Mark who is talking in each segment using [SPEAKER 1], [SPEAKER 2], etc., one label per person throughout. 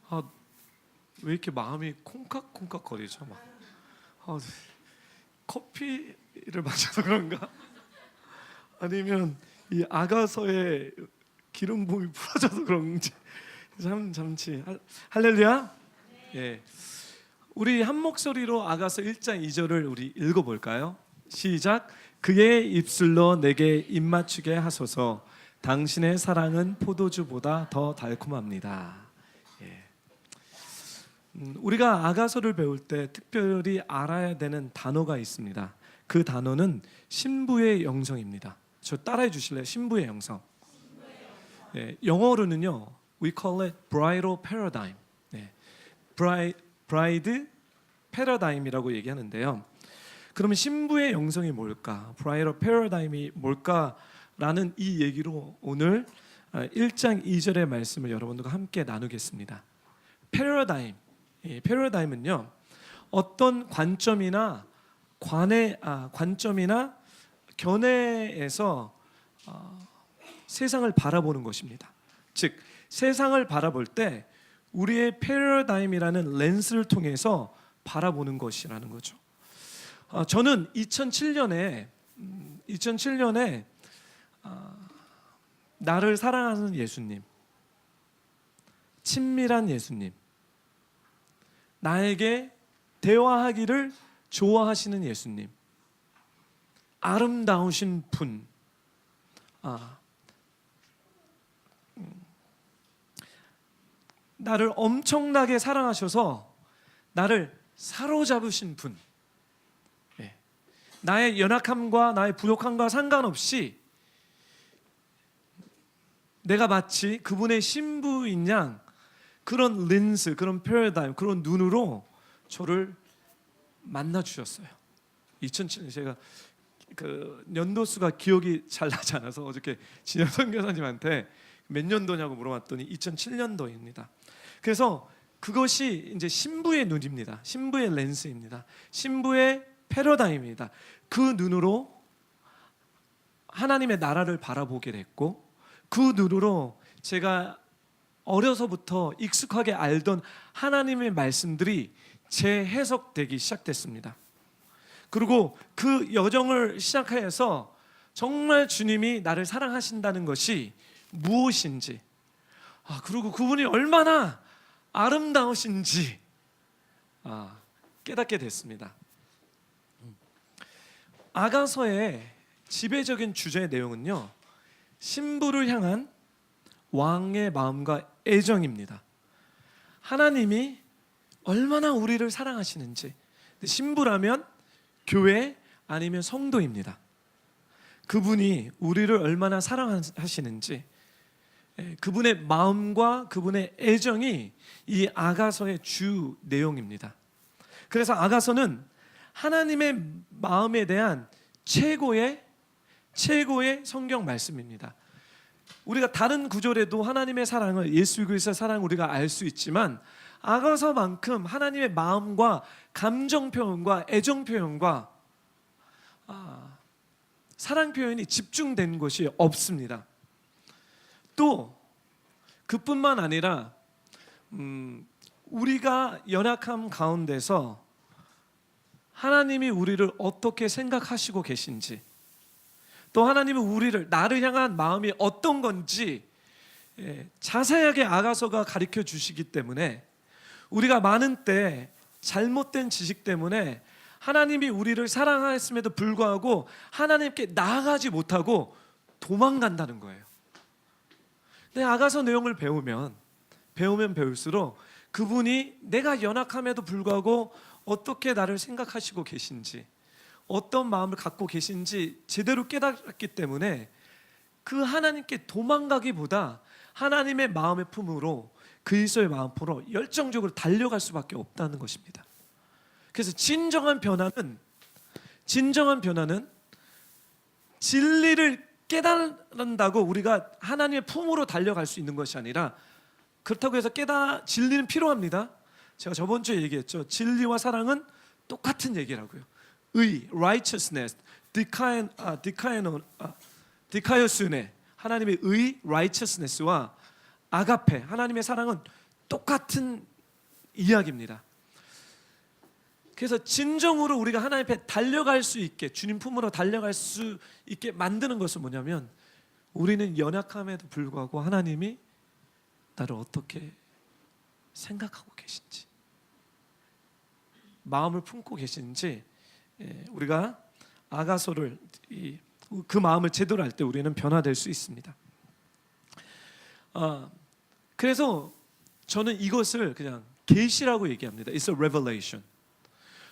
[SPEAKER 1] 아, 왜 이렇게 마음이 콩깍콩깍 거리죠? 막 커피를 마셔서 그런가? 아니면 이 아가서의 기름 부음이 풀어져서 그런지 잠시 할렐루야. 예, 우리 한 목소리로 아가서 1장 2절을 우리 읽어볼까요? 시작. 그의 입술로 내게 입맞추게 하소서. 당신의 사랑은 포도주보다 더 달콤합니다. 예. 우리가 아가서를 배울 때 특별히 알아야 되는 단어가 있습니다. 그 단어는 신부의 영성입니다. 저 따라해 주실래요? 신부의 영성. 예, 영어로는요, we call it bridal paradigm. 예, bride paradigm이라고 얘기하는데요. 그러면 신부의 영성이 뭘까? bridal paradigm이 뭘까라는 이 얘기로 오늘 1장 2절의 말씀을 여러분들과 함께 나누겠습니다. paradigm, paradigm은요, 어떤 관점이나 견해에서 세상을 바라보는 것입니다. 즉, 세상을 바라볼 때 우리의 패러다임이라는 렌즈를 통해서 바라보는 것이라는 거죠. 저는 2007년에 나를 사랑하는 예수님, 친밀한 예수님, 나에게 대화하기를 좋아하시는 예수님, 아름다우신 분, 나를 엄청나게 사랑하셔서 나를 사로잡으신 분, 나의 연약함과 나의 부족함과 상관없이 내가 마치 그분의 신부인 양 그런 렌즈, 그런 패러다임, 그런 눈으로 저를 만나 주셨어요. 2007년 제가 그 연도수가 기억이 잘 나지 않아서 어저께 진영 선교사님한테 몇 년도냐고 물어봤더니 2007년도입니다. 그래서 그것이 이제 신부의 눈입니다. 신부의 렌즈입니다. 신부의 패러다임입니다. 그 눈으로 하나님의 나라를 바라보게 됐고, 그 눈으로 제가 어려서부터 익숙하게 알던 하나님의 말씀들이 재해석되기 시작됐습니다. 그리고 그 여정을 시작해서 정말 주님이 나를 사랑하신다는 것이 무엇인지, 그리고 그분이 얼마나 아름다우신지 깨닫게 됐습니다. 아가서의 지배적인 주제의 내용은요, 신부를 향한 왕의 마음과 애정입니다. 하나님이 얼마나 우리를 사랑하시는지, 신부라면 교회 아니면 성도입니다. 그분이 우리를 얼마나 사랑하시는지, 그분의 마음과 그분의 애정이 이 아가서의 주 내용입니다. 그래서 아가서는 하나님의 마음에 대한 최고의 성경 말씀입니다. 우리가 다른 구절에도 하나님의 사랑을, 예수 그리스도의 사랑을 우리가 알 수 있지만 아가서만큼 하나님의 마음과 감정 표현과 애정 표현과 사랑 표현이 집중된 것이 없습니다. 또 그뿐만 아니라 우리가 연약함 가운데서 하나님이 우리를 어떻게 생각하시고 계신지, 또 하나님은 나를 향한 마음이 어떤 건지 자세하게 아가서가 가르쳐 주시기 때문에 우리가 많은 때 잘못된 지식 때문에 하나님이 우리를 사랑하였음에도 불구하고 하나님께 나아가지 못하고 도망간다는 거예요. 근데 아가서 내용을 배우면 배울수록 그분이 내가 연약함에도 불구하고 어떻게 나를 생각하시고 계신지, 어떤 마음을 갖고 계신지 제대로 깨닫기 때문에 그 하나님께 도망가기보다 하나님의 마음의 품으로, 그리스도의 마음 품으로 열정적으로 달려갈 수밖에 없다는 것입니다. 그래서 진정한 변화는 진리를 깨달는다고 우리가 하나님의 품으로 달려갈 수 있는 것이 아니라, 그렇다고 해서 진리는 필요합니다. 제가 저번 주에 얘기했죠. 진리와 사랑은 똑같은 얘기라고요. righteousness, 디카이오스네, 하나님의 righteousness와 아가페, 하나님의 사랑은 똑같은 이야기입니다. 그래서 진정으로 우리가 하나님 앞에 달려갈 수 있게, 주님 품으로 달려갈 수 있게 만드는 것은 뭐냐면, 우리는 연약함에도 불구하고 하나님이 나를 어떻게 생각하고 계신지, 마음을 품고 계신지, 우리가 아가서를 그 마음을 제대로 할 때 우리는 변화될 수 있습니다. 그래서 저는 이것을 그냥 계시라고 얘기합니다. It's a revelation.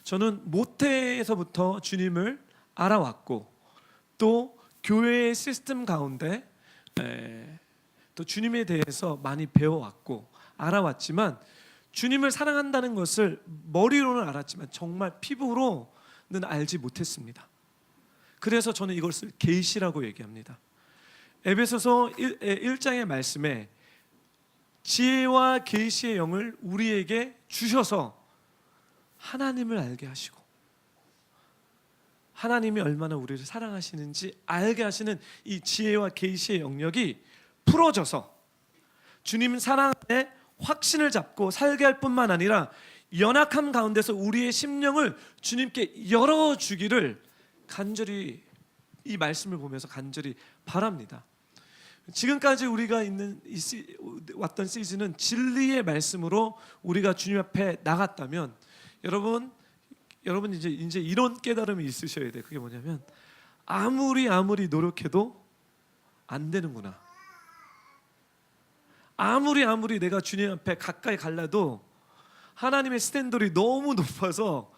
[SPEAKER 1] 저는 모태에서부터 주님을 알아왔고, 또 교회의 시스템 가운데 또 주님에 대해서 많이 배워왔고 알아왔지만, 주님을 사랑한다는 것을 머리로는 알았지만 정말 피부로는 알지 못했습니다. 그래서 저는 이것을 계시라고 얘기합니다. 에베소서 1장의 말씀에 지혜와 계시의 영을 우리에게 주셔서 하나님을 알게 하시고, 하나님이 얼마나 우리를 사랑하시는지 알게 하시는 이 지혜와 계시의 영역이 풀어져서 주님 사랑 안에 확신을 잡고 살게 할 뿐만 아니라, 연약함 가운데서 우리의 심령을 주님께 열어주기를 간절히, 이 말씀을 보면서 간절히 바랍니다. 지금까지 우리가 왔던 시즌은 진리의 말씀으로 우리가 주님 앞에 나갔다면, 여러분 이제 이런 깨달음이 있으셔야 돼요. 그게 뭐냐면, 아무리 노력해도 안 되는구나. 아무리 내가 주님 앞에 가까이 갈라도 하나님의 스탠더드가 너무 높아서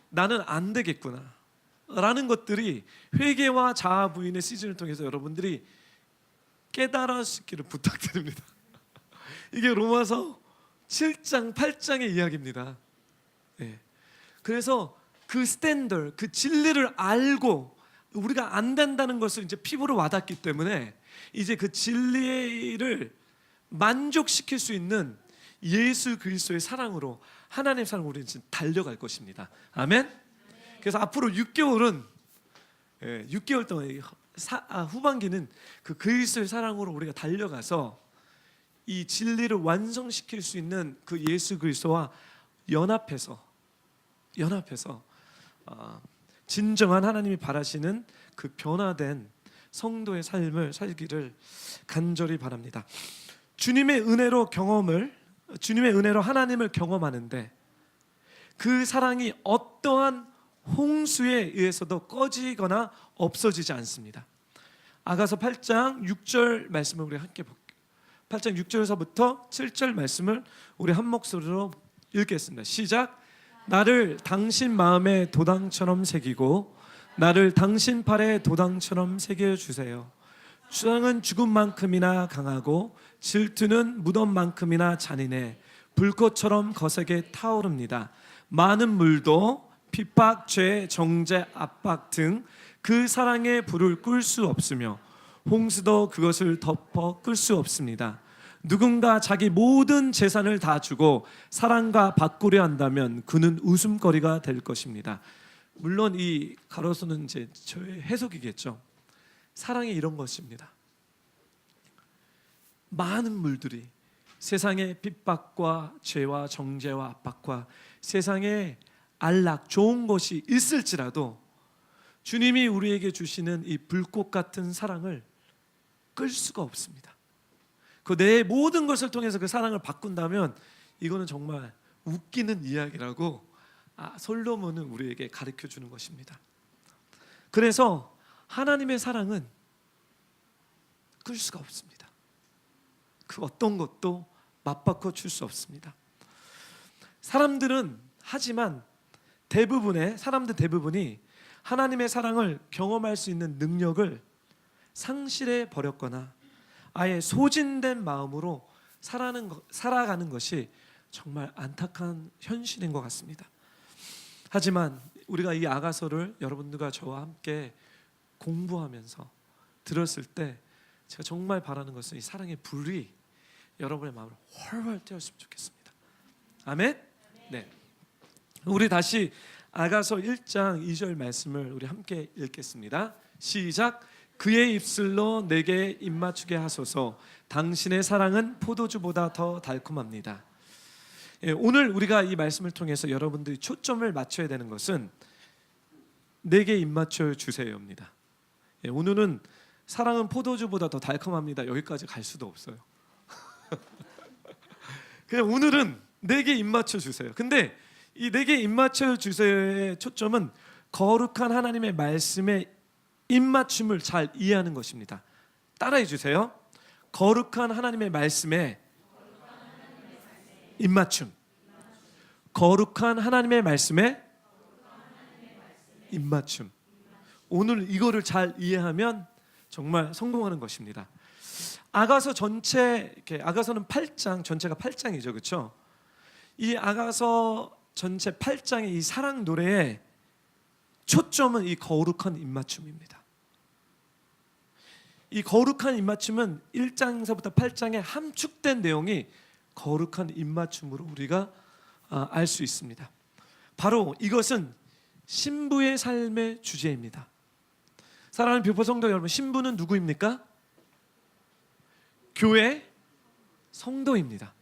[SPEAKER 1] 나는 안 되겠구나 라는 것들이 회개와 자아 부인의 시즌을 통해서 여러분들이 깨달으시기를 부탁드립니다. 이게 로마서 7장 8장의 이야기입니다. 그래서 그 스탠더드, 그 진리를 알고 우리가 안 된다는 것을 이제 피부로 와닿기 때문에, 이제 그 진리를 만족시킬 수 있는 예수 그리스도의 사랑으로, 하나님의 사랑으로 우리는 지금 달려갈 것입니다. 아멘. 그래서 앞으로 6개월 동안 후반기는 그 그리스도의 사랑으로 우리가 달려가서 이 진리를 완성시킬 수 있는 그 예수 그리스도와 연합해서 진정한 하나님이 바라시는 그 변화된 성도의 삶을 살기를 간절히 바랍니다. 주님의 은혜로 하나님을 경험하는데, 그 사랑이 어떠한 홍수에 의해서도 꺼지거나 없어지지 않습니다. 아가서 8장 6절 말씀을 우리 함께 볼게요. 8장 6절에서부터 7절 말씀을 우리 한 목소리로 읽겠습니다. 시작. 나를 당신 마음에 도당처럼 새기고 나를 당신 팔에 도당처럼 새겨주세요. 추앙은 죽음만큼이나 강하고 질투는 무덤만큼이나 잔인해 불꽃처럼 거세게 타오릅니다. 많은 물도 핍박, 죄, 정죄, 압박 등 그 사랑의 불을 끌 수 없으며 홍수도 그것을 덮어 끌 수 없습니다. 누군가 자기 모든 재산을 다 주고 사랑과 바꾸려 한다면 그는 웃음거리가 될 것입니다. 물론 이 가로수는 이제 저의 해석이겠죠. 사랑이 이런 것입니다. 많은 물들이, 세상의 핍박과 죄와 정죄와 압박과 세상의 안락, 좋은 것이 있을지라도 주님이 우리에게 주시는 이 불꽃 같은 사랑을 끌 수가 없습니다. 그 내 모든 것을 통해서 그 사랑을 바꾼다면 이거는 정말 웃기는 이야기라고 솔로몬은 우리에게 가르쳐 주는 것입니다. 그래서 하나님의 사랑은 끌 수가 없습니다. 그 어떤 것도 맞바꿔 줄 수 없습니다. 하지만 사람들 대부분이 하나님의 사랑을 경험할 수 있는 능력을 상실해 버렸거나 아예 소진된 마음으로 살아가는 것이 정말 안타까운 현실인 것 같습니다. 하지만 우리가 이 아가서를 여러분들과 저와 함께 공부하면서 들었을 때 제가 정말 바라는 것은 이 사랑의 불이 여러분의 마음을 훨훨 태웠으면 좋겠습니다. 아멘? 네. 우리 다시 아가서 1장 2절 말씀을 우리 함께 읽겠습니다. 시작. 그의 입술로 내게 입맞추게 하소서. 당신의 사랑은 포도주보다 더 달콤합니다. 오늘 우리가 이 말씀을 통해서 여러분들이 초점을 맞춰야 되는 것은 내게 입맞춰 주세요입니다. 오늘은 사랑은 포도주보다 더 달콤합니다. 여기까지 갈 수도 없어요. 그냥 오늘은 내게 입맞춰 주세요. 근데 이 내게 입맞춰 주세요의 초점은 거룩한 하나님의 말씀의 입맞춤을 잘 이해하는 것입니다. 따라해 주세요. 거룩한 하나님의 말씀에 입맞춤. 거룩한 하나님의 말씀에 입맞춤. 오늘 이거를 잘 이해하면 정말 성공하는 것입니다. 아가서 전체, 아가서는 8장, 전체가 8장이죠, 그렇죠? 이 아가서 전체 8장의 이 사랑 노래의 초점은 이 거룩한 입맞춤입니다. 이 거룩한 입맞춤은 1장에서부터 8장에 함축된 내용이 거룩한 입맞춤으로 우리가 알 수 있습니다. 바로 이것은 신부의 삶의 주제입니다. 사랑하는 뷰포 성도 여러분, 신부는 누구입니까? 교회 성도입니다.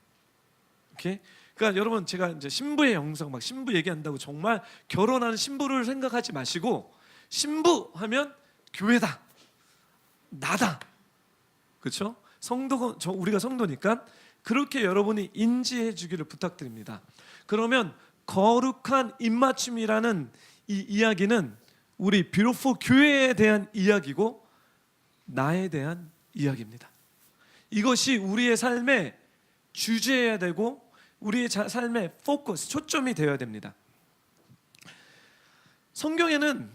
[SPEAKER 1] 오케이? 그러니까 여러분, 제가 이제 신부의 영성, 막 신부 얘기한다고 정말 결혼하는 신부를 생각하지 마시고, 신부 하면 교회다, 나다, 그렇죠? 성도, 우리가 성도니까 그렇게 여러분이 인지해 주기를 부탁드립니다. 그러면 거룩한 입맞춤이라는 이 이야기는 우리 뷰포 교회에 대한 이야기고 나에 대한 이야기입니다. 이것이 우리의 삶의 주제여야 되고 우리의 삶의 포커스, 초점이 되어야 됩니다. 성경에는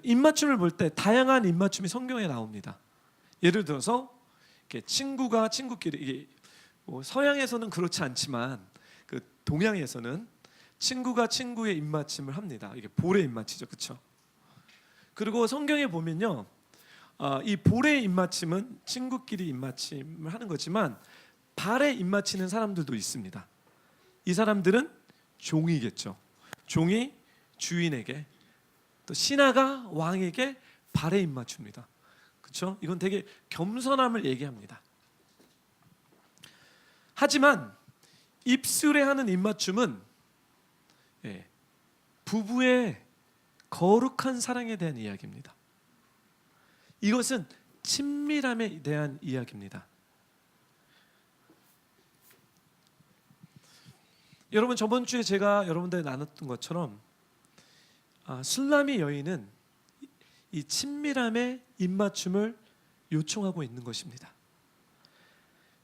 [SPEAKER 1] 입맞춤을 볼 때 다양한 입맞춤이 성경에 나옵니다. 예를 들어서 친구가 친구끼리, 이게 뭐 서양에서는 그렇지 않지만 그 동양에서는 친구가 친구의 입맞춤을 합니다. 이게 볼의 입맞춤이죠, 그렇죠? 그리고 성경에 보면요, 이 볼의 입맞춤은 친구끼리 입맞춤을 하는 거지만 발에 입맞추는 사람들도 있습니다. 이 사람들은 종이겠죠. 종이 주인에게, 또 신하가 왕에게 발에 입맞춥니다. 그렇죠? 이건 되게 겸손함을 얘기합니다. 하지만 입술에 하는 입맞춤은 부부의 거룩한 사랑에 대한 이야기입니다. 이것은 친밀함에 대한 이야기입니다. 여러분, 저번 주에 제가 여러분들 나눴던 것처럼 술람이 여인은 이 친밀함의 입맞춤을 요청하고 있는 것입니다.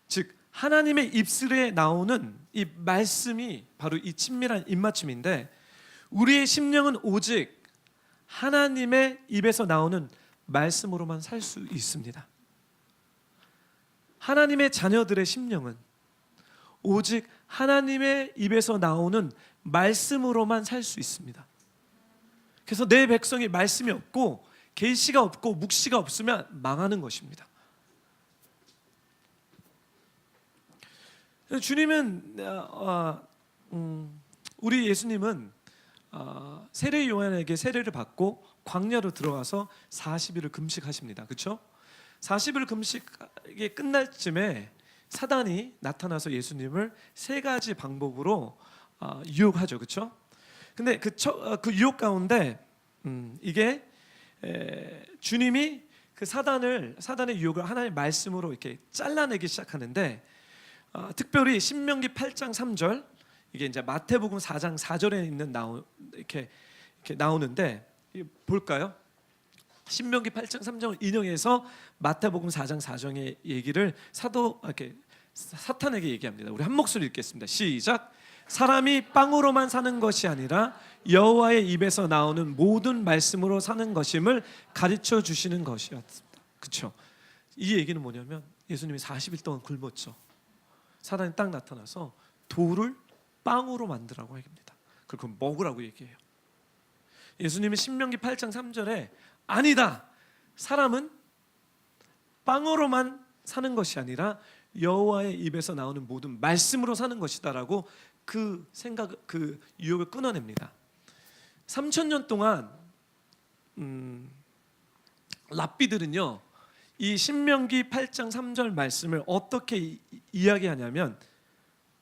[SPEAKER 1] 즉 하나님의 입술에 나오는 이 말씀이 바로 이 친밀한 입맞춤인데, 우리의 심령은 오직 하나님의 입에서 나오는 말씀으로만 살 수 있습니다. 하나님의 자녀들의 심령은 오직 하나님의 입에서 나오는 말씀으로만 살 수 있습니다. 그래서 내 백성이 말씀이 없고 계시가 없고 묵시가 없으면 망하는 것입니다. 주님은 우리 예수님은 세례 요한에게 세례를 받고 광야로 들어가서 40일을 금식하십니다. 그렇죠? 40일 금식이 끝날 쯤에 사단이 나타나서 예수님을 세 가지 방법으로 유혹하죠. 그렇죠? 근데 그 유혹 가운데 이게 주님이 그 사단의 유혹을 하나님의 말씀으로 이렇게 잘라내기 시작하는데, 특별히 신명기 8장 3절, 이게 이제 마태복음 4장 4절에 있는 이렇게 나오는데, 볼까요? 신명기 8장 3절을 인용해서 마태복음 4장 4절의 얘기를 사탄에게 얘기합니다. 우리 한 목소리 읽겠습니다. 시작. 사람이 빵으로만 사는 것이 아니라 여호와의 입에서 나오는 모든 말씀으로 사는 것임을 가르쳐 주시는 것이었습니다. 그렇죠? 이 얘기는 뭐냐면 예수님이 40일 동안 굶었죠. 사단이 딱 나타나서 돌을 빵으로 만들라고 얘기합니다. 그리고 먹으라고 얘기해요. 예수님이 신명기 8장 3절에 아니다, 사람은 빵으로만 사는 것이 아니라 여호와의 입에서 나오는 모든 말씀으로 사는 것이다라고 그 유혹을 끊어냅니다. 3000년 동안 랍비들은요, 이 신명기 8장 3절 말씀을 어떻게 이야기하냐면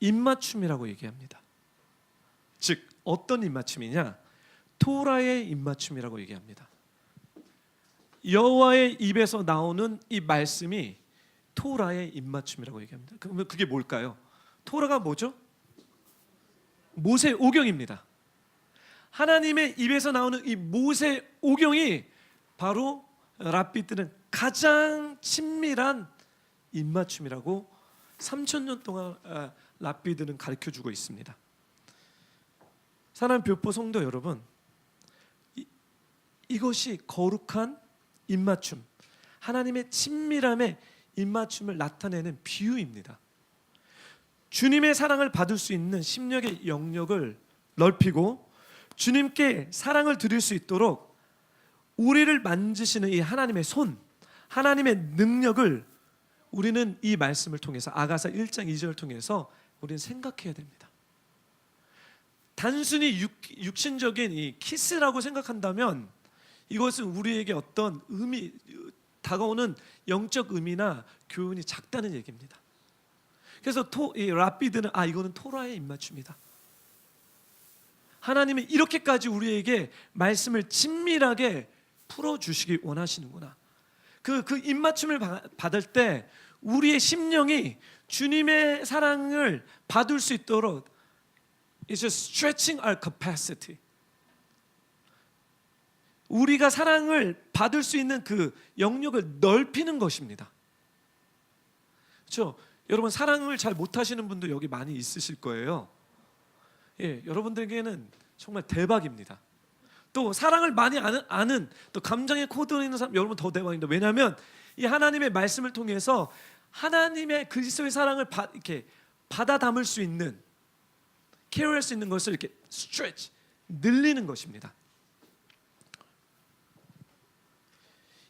[SPEAKER 1] 입맞춤이라고 얘기합니다. 즉 어떤 입맞춤이냐? 토라의 입맞춤이라고 얘기합니다. 여호와의 입에서 나오는 이 말씀이 토라의 입맞춤이라고 얘기합니다. 그러면 그게 뭘까요? 토라가 뭐죠? 모세 오경입니다. 하나님의 입에서 나오는 이 모세 오경이 바로 랍비들은 가장 친밀한 입맞춤이라고 3,000년 동안 랍비들은 가르쳐주고 있습니다. 사랑하는 뷰포 성도 여러분, 이것이 거룩한 입맞춤, 하나님의 친밀함의 입맞춤을 나타내는 비유입니다. 주님의 사랑을 받을 수 있는 심령의 영역을 넓히고 주님께 사랑을 드릴 수 있도록 우리를 만지시는 이 하나님의 손, 하나님의 능력을 우리는 이 말씀을 통해서 아가서 1장 2절을 통해서 우리는 생각해야 됩니다. 단순히 육신적인 이 키스라고 생각한다면 이것은 우리에게 어떤 의미, 다가오는 영적 의미나 교훈이 작다는 얘기입니다. 그래서 이 랍비들은 이거는 토라의 입맞춤이다. 하나님이 이렇게까지 우리에게 말씀을 친밀하게 풀어주시기 원하시는구나. 그 입맞춤을 받을 때 우리의 심령이 주님의 사랑을 받을 수 있도록 It's just stretching our capacity. 우리가 사랑을 받을 수 있는 그 영역을 넓히는 것입니다. 그렇죠? 여러분 사랑을 잘 못하시는 분도 여기 많이 있으실 거예요. 예, 여러분들에게는 정말 대박입니다. 또 사랑을 많이 아는 또 감정에 코드 있는 사람 여러분 더 대박입니다. 왜냐하면 이 하나님의 말씀을 통해서 하나님의 그리스도의 사랑을 이렇게 받아 담을 수 있는, 캐리할 수 있는 것을 이렇게 stretch, 늘리는 것입니다.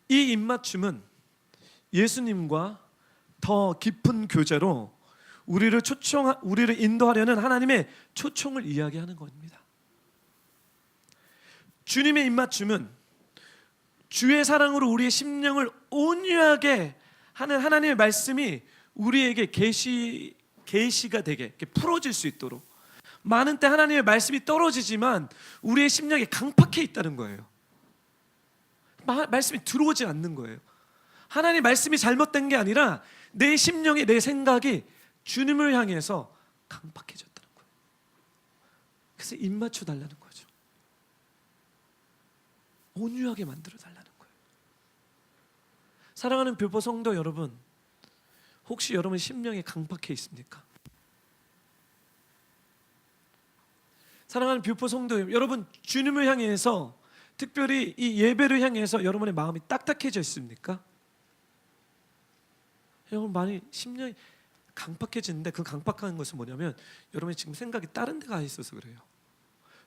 [SPEAKER 1] 이 입맞춤은 예수님과 더 깊은 교제로 우리를 인도하려는 하나님의 초청을 이야기하는 겁니다. 주님의 입맞춤은 주의 사랑으로 우리의 심령을 온유하게 하는 하나님의 말씀이 우리에게 계시가 되게 풀어질 수 있도록, 많은 때 하나님의 말씀이 떨어지지만 우리의 심령이 강팍해 있다는 거예요. 말씀이 들어오지 않는 거예요. 하나님 말씀이 잘못된 게 아니라 내 심령이, 내 생각이 주님을 향해서 강팍해졌다는 거예요. 그래서 입맞춰 달라는 거죠. 온유하게 만들어 달라는 거예요. 사랑하는 뷰포 성도 여러분, 혹시 여러분 심령이 강팍해 있습니까? 사랑하는 뷰포 성도 여러분, 주님을 향해서 특별히 이 예배를 향해서 여러분의 마음이 딱딱해져 있습니까? 여러분 많이 심령이 강팍해지는데 그 강팍한 것은 뭐냐면 여러분이 지금 생각이 다른 데 가 있어서 그래요.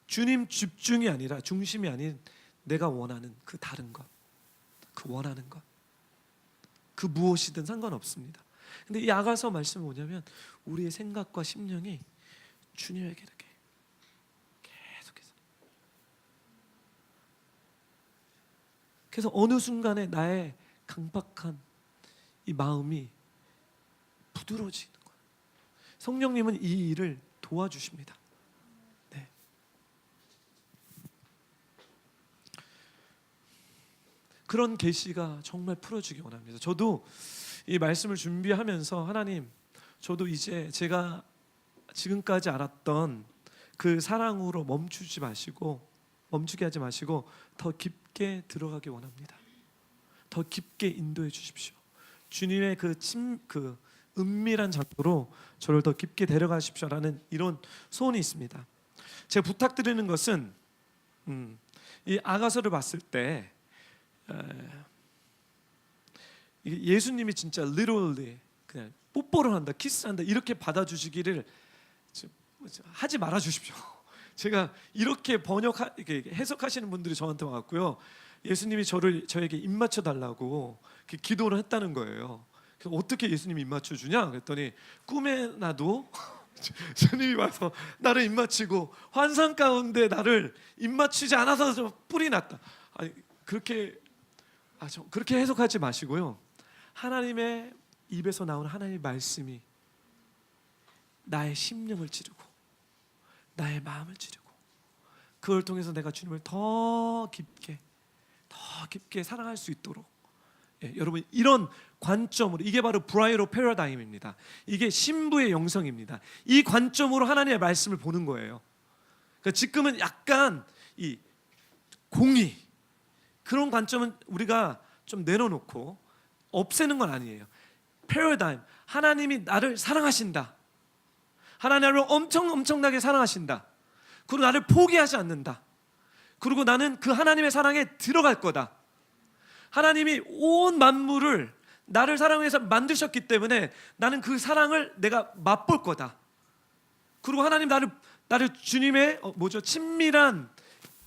[SPEAKER 1] 주님 집중이 아니라, 중심이 아닌 내가 원하는 그 다른 것, 그 원하는 것, 그 무엇이든 상관없습니다. 근데 이 아가서 말씀은 뭐냐면 우리의 생각과 심령이 주님에게 이렇게 계속해서, 그래서 어느 순간에 나의 강팍한 이 마음이 부드러워지는 거예요. 성령님은 이 일을 도와주십니다. 네. 그런 계시가 정말 풀어주기 원합니다. 저도 이 말씀을 준비하면서 하나님, 저도 이제 제가 지금까지 알았던 그 사랑으로 멈추게 하지 마시고 더 깊게 들어가기 원합니다. 더 깊게 인도해 주십시오. 주님의 그 은밀한 장소로 저를 더 깊게 데려가십시오라는 이런 소원이 있습니다. 제가 부탁드리는 것은 이 아가서를 봤을 때 예수님이 진짜 literally 그냥 뽀뽀를 한다, 키스한다 이렇게 받아주시기를 하지 말아 주십시오. 제가 이렇게 해석하시는 분들이 저한테 왔고요. 예수님이 저에게 입맞춰 달라고 기도를 했다는 거예요. 그래서 어떻게 예수님이 입맞춰 주냐 그랬더니 꿈에 나도 주님이 와서 나를 입맞추고 환상 가운데 나를 입맞추지 않아서 좀 뿔이 났다. 아니 그렇게 해석하지 마시고요. 하나님의 입에서 나오는 하나님의 말씀이 나의 심령을 찌르고 나의 마음을 찌르고 그걸 통해서 내가 주님을 더 깊게 사랑할 수 있도록 여러분 이런 관점으로 이게 바로 브라이로 패러다임입니다. 이게 신부의 영성입니다. 이 관점으로 하나님의 말씀을 보는 거예요. 그러니까 지금은 약간 이 공의 그런 관점은 우리가 좀 내려놓고 없애는 건 아니에요. 패러다임 하나님이 나를 사랑하신다. 하나님 나를 엄청나게 사랑하신다. 그리고 나를 포기하지 않는다. 그리고 나는 그 하나님의 사랑에 들어갈 거다. 하나님이 온 만물을 나를 사랑해서 만드셨기 때문에 나는 그 사랑을 내가 맛볼 거다. 그리고 하나님 나를 주님의 친밀한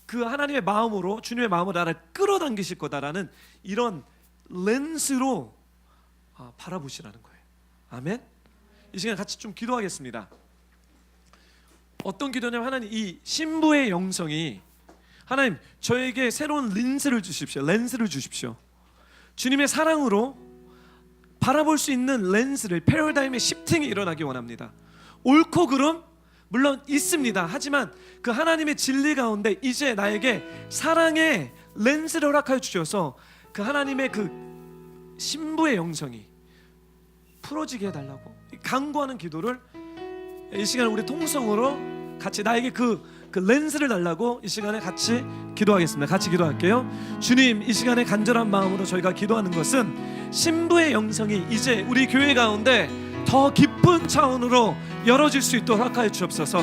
[SPEAKER 1] 그 하나님의 마음으로 주님의 마음으로 나를 끌어당기실 거다라는 이런 렌즈로 바라보시라는 거예요. 아멘. 이 시간 같이 좀 기도하겠습니다. 어떤 기도냐면 하나님 이 신부의 영성이 하나님 저에게 새로운 렌즈를 주십시오. 주님의 사랑으로 바라볼 수 있는 렌즈를 패러다임의 시프팅이 일어나기 원합니다. 옳고 그름 물론 있습니다. 하지만 그 하나님의 진리 가운데 이제 나에게 사랑의 렌즈를 허락하여 주셔서 그 하나님의 그 신부의 영성이 풀어지게 해달라고 간구하는 기도를 이 시간에 우리 통성으로 같이 나에게 그 렌즈를 달라고 이 시간에 같이 기도하겠습니다. 같이 기도할게요. 주님, 이 시간에 간절한 마음으로 저희가 기도하는 것은 신부의 영성이 이제 우리 교회 가운데 더 깊은 차원으로 열어질 수 있도록 허락하여 주옵소서.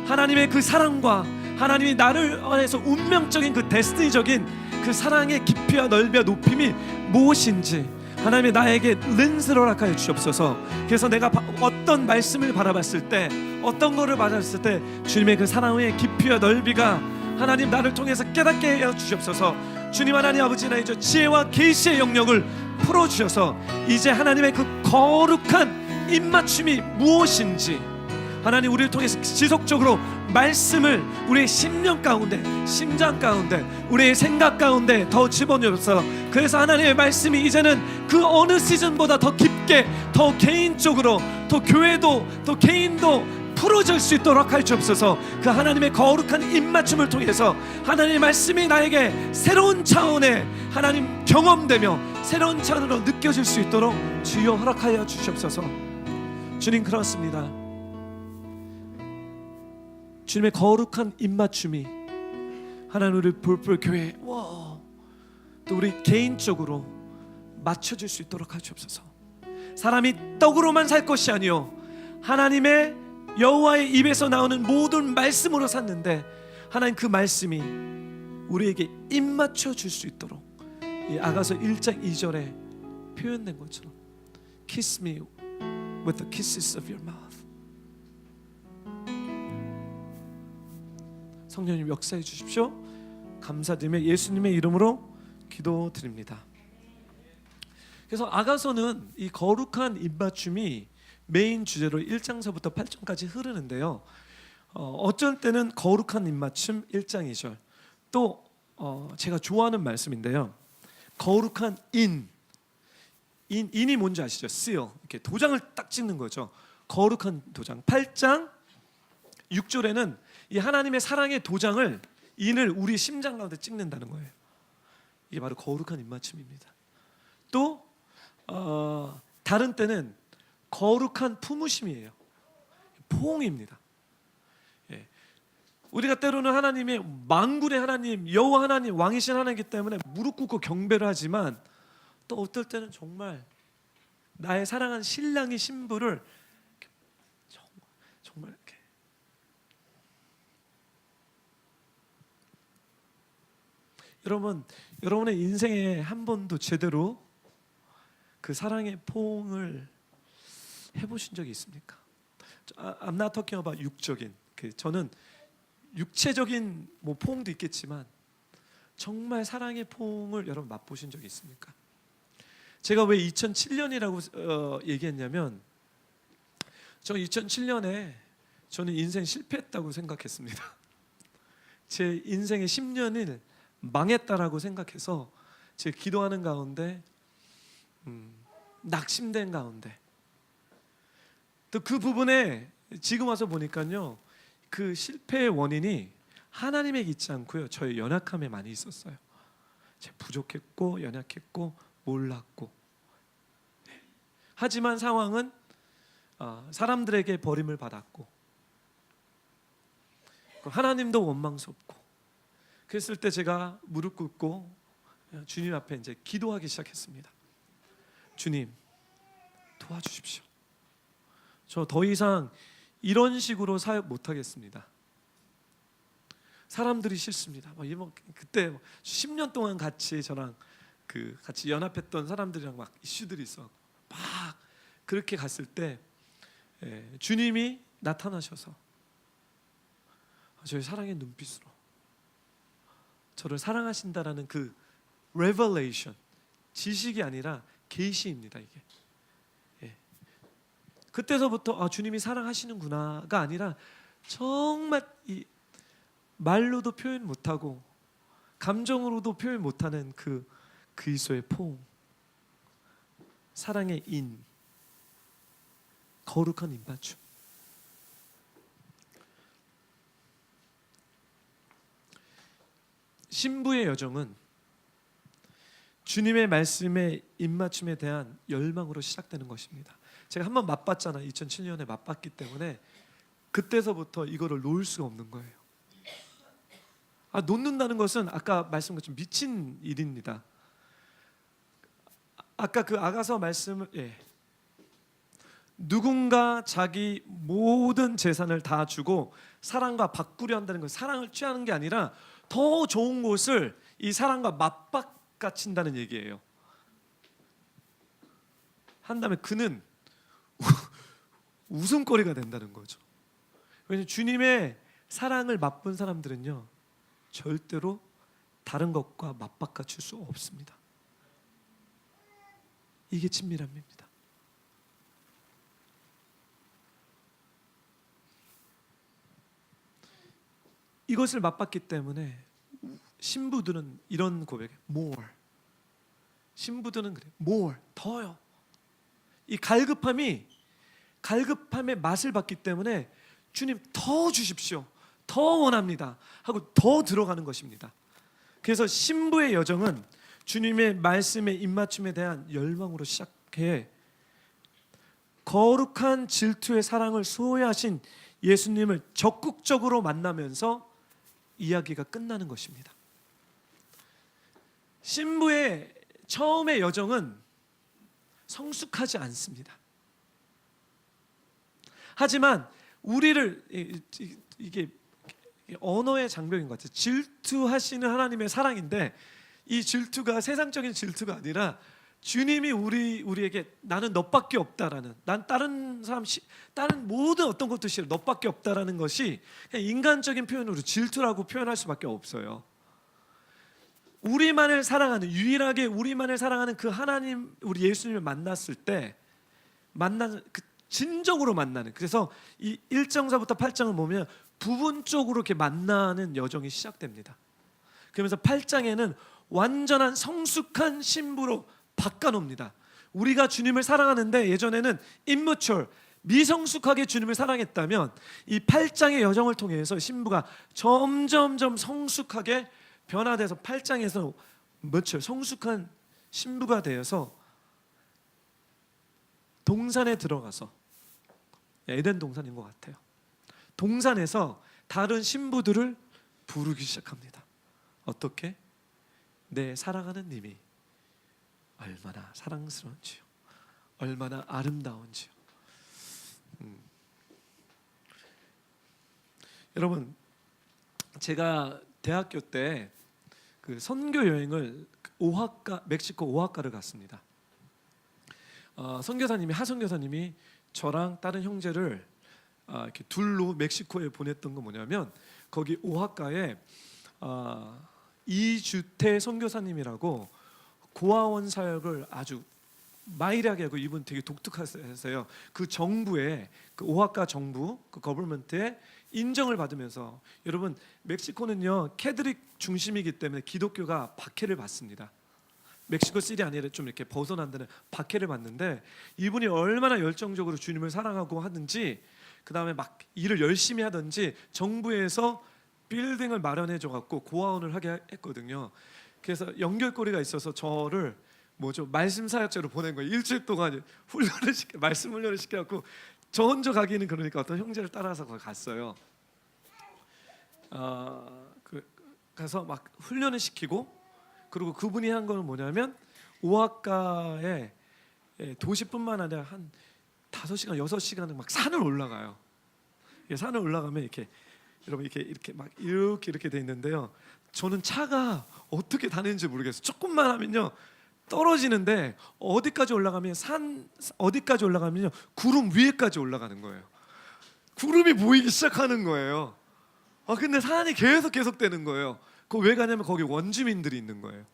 [SPEAKER 1] 하나님의 그 사랑과 하나님이 나를 안에서 운명적인 그 데스티니적인 그 사랑의 깊이와 넓이와 높임이 무엇인지 하나님이 나에게 렌즈를 허락하여 주옵소서. 그래서 내가 어떤 말씀을 바라봤을 때 어떤 거를 받았을 때 주님의 그 사랑의 깊이와 넓이가 하나님 나를 통해서 깨닫게 해 주옵소서. 주님 하나님 아버지 나의 지혜와 계시의 영역을 풀어주셔서 이제 하나님의 그 거룩한 입맞춤이 무엇인지 하나님 우리를 통해서 지속적으로 말씀을 우리의 심령 가운데 심장 가운데 우리의 생각 가운데 더 집어넣어서 그래서 하나님의 말씀이 이제는 그 어느 시즌보다 더 깊게 더 개인적으로 또 교회도 또 개인도 풀어질 수 있도록 할 주옵소서. 그 하나님의 거룩한 입맞춤을 통해서 하나님의 말씀이 나에게 새로운 차원의 하나님 경험되며 새로운 차원으로 느껴질 수 있도록 주여 허락하여 주시옵소서. 주님 그렇습니다. 주님의 거룩한 입맞춤이 하나님 우리 볼풀 교회 또 우리 개인적으로 맞춰질 수 있도록 하시옵소서. 사람이 떡으로만 살 것이 아니요 하나님의 여호와의 입에서 나오는 모든 말씀으로 샀는데 하나님 그 말씀이 우리에게 입맞춰 줄 수 있도록 이 아가서 1장 2절에 표현된 것처럼 Kiss me with the kisses of your mouth. 성령님 역사해 주십시오. 감사드리며 예수님의 이름으로 기도드립니다. 그래서 아가서는 이 거룩한 입맞춤이 메인 주제로 1장서부터 8장까지 흐르는데요. 어쩔 때는 거룩한 입맞춤 1장 2절 또 제가 좋아하는 말씀인데요. 거룩한 인이 뭔지 아시죠? seal 이렇게 도장을 딱 찍는 거죠. 거룩한 도장 8장 6절에는 이 하나님의 사랑의 도장을 인을 우리 심장 가운데 찍는다는 거예요. 이게 바로 거룩한 입맞춤입니다. 또 다른 때는 거룩한 품으심이에요. 포옹입니다. 예. 우리가 때로는 하나님의 만군의 하나님, 여호와 하나님, 왕이신 하나님이기 때문에 무릎 꿇고 경배를 하지만 또 어떨 때는 정말 나의 사랑하는 신랑이 신부를 정말 이렇게 여러분의 인생에 한 번도 제대로 그 사랑의 포옹을 해보신 적이 있습니까? I'm not talking about 육적인 저는 육체적인 포옹도 있겠지만 정말 사랑의 포옹을 여러분 맛보신 적이 있습니까? 제가 왜 2007년이라고 얘기했냐면 저 2007년에 저는 인생 실패했다고 생각했습니다. 제 인생의 10년을 망했다라고 생각해서 제 기도하는 가운데 낙심된 가운데 또 그 부분에 지금 와서 보니까요 그 실패의 원인이 하나님에 있지 않고요, 저의 연약함에 많이 있었어요. 제가 부족했고 연약했고 몰랐고. 하지만 상황은 사람들에게 버림을 받았고 하나님도 원망스럽고, 그랬을 때 제가 무릎 꿇고 주님 앞에 이제 기도하기 시작했습니다. 주님, 도와주십시오. 저 더 이상 이런 식으로 사역 못 하겠습니다. 사람들이 싫습니다. 그때 10년 동안 같이 저랑 같이 연합했던 사람들이랑 막 이슈들이 있어. 막 그렇게 갔을 때 주님이 나타나셔서 저의 사랑의 눈빛으로 저를 사랑하신다라는 그 revelation, 지식이 아니라 계시입니다. 이게 그때서부터 주님이 사랑하시는구나가 아니라 정말 이 말로도 표현 못하고 감정으로도 표현 못하는 그 그리스도의 포옹, 사랑의 인, 거룩한 입맞춤. 신부의 여정은 주님의 말씀의 입맞춤에 대한 열망으로 시작되는 것입니다. 제가 한번 맛봤잖아요. 2007년에 맛봤기 때문에 그때서부터 이거를 놓을 수가 없는 거예요. 놓는다는 것은 아까 말씀한 것처럼 미친 일입니다. 아까 그 아가서 말씀을 누군가 자기 모든 재산을 다 주고 사랑과 바꾸려 한다는 건 사랑을 취하는 게 아니라 더 좋은 곳을 이 사랑과 맞바꿔친다는 얘기예요. 한다면 그는 웃음거리가 된다는 거죠. 왜냐하면 주님의 사랑을 맛본 사람들은요, 절대로 다른 것과 맞바꿔칠 수 없습니다. 이게 친밀함입니다. 이것을 맛봤기 때문에 신부들은 이런 고백에 more. 신부들은 그래, more, 더요. 이 갈급함에 맛을 봤기 때문에 주님 더 주십시오, 더 원합니다 하고 더 들어가는 것입니다. 그래서 신부의 여정은 주님의 말씀의 입맞춤에 대한 열망으로 시작해 거룩한 질투의 사랑을 소유하신 예수님을 적극적으로 만나면서 이야기가 끝나는 것입니다. 신부의 처음의 여정은 성숙하지 않습니다. 하지만 우리를 이게 언어의 장벽인 것 같아요. 질투하시는 하나님의 사랑인데 이 질투가 세상적인 질투가 아니라 주님이 우리에게 나는 너밖에 없다라는, 난 다른 모든 어떤 것도 싫어, 너밖에 없다라는 것이 그냥 인간적인 표현으로 질투라고 표현할 수밖에 없어요. 우리만을 사랑하는, 유일하게 우리만을 사랑하는 그 하나님, 우리 예수님을 만났을 때 만나는 그 진정으로 만나는, 그래서 이 1장서부터 8장을 보면 부분적으로 이렇게 만나는 여정이 시작됩니다. 그러면서 8장에는 완전한 성숙한 신부로 바꿔놓습니다. 우리가 주님을 사랑하는데 예전에는 immature, 미성숙하게 주님을 사랑했다면 이 8장의 여정을 통해서 신부가 점점점 성숙하게 변화돼서 8장에서 성숙한 신부가 되어서 동산에 들어가서, 에덴 동산인 것 같아요. 동산에서 다른 신부들을 부르기 시작합니다. 어떻게? 내 사랑하는 님이 얼마나 사랑스러운지요, 얼마나 아름다운지요. 여러분, 제가 대학교 때 그 선교 여행을 멕시코 오하카를 갔습니다. 선교사님이, 하선교사님이 저랑 다른 형제를 이렇게 둘로 멕시코에 보냈던 건 뭐냐면, 거기 오하카에 이주태 선교사님이라고 고아원 사역을 아주 마일하게 하고, 이분 되게 독특하세요. 그 정부의, 그 오하카 정부, 그 거버먼트의 인정을 받으면서, 여러분 멕시코는요 캐드릭 중심이기 때문에 기독교가 박해를 받습니다. 멕시코 시리 아니라 좀 이렇게 벗어난 데는 박해를 받는데, 이분이 얼마나 열정적으로 주님을 사랑하고 하는지 그 다음에 막 일을 열심히 하든지 정부에서 빌딩을 마련해 줘갖고 고아원을 하게 했거든요. 그래서 연결고리가 있어서 저를 말씀 사역자로 보낸 거예요. 일주일 동안 말씀 훈련을 시켜갖고 저 혼자 가기는 그러니까 어떤 형제를 따라서 거기 갔어요. 가서 막 훈련을 시키고, 그리고 그분이 한 건 뭐냐면 오아카에 도시뿐만 아니라 한 5시간, 6시간은 막 산을 올라가요. 산을 올라가면 이렇게 여러분 이렇게 막 이렇게 돼 있는데요. 저는 차가 어떻게 다니는지 모르겠어요. 조금만 하면요 떨어지는데 어디까지 올라가면요 구름 위에까지 올라가는 거예요. 구름이 보이기 시작하는 거예요. 근데 산이 계속 되는 거예요. 그 왜 가냐면 거기 원주민들이 있는 거예요.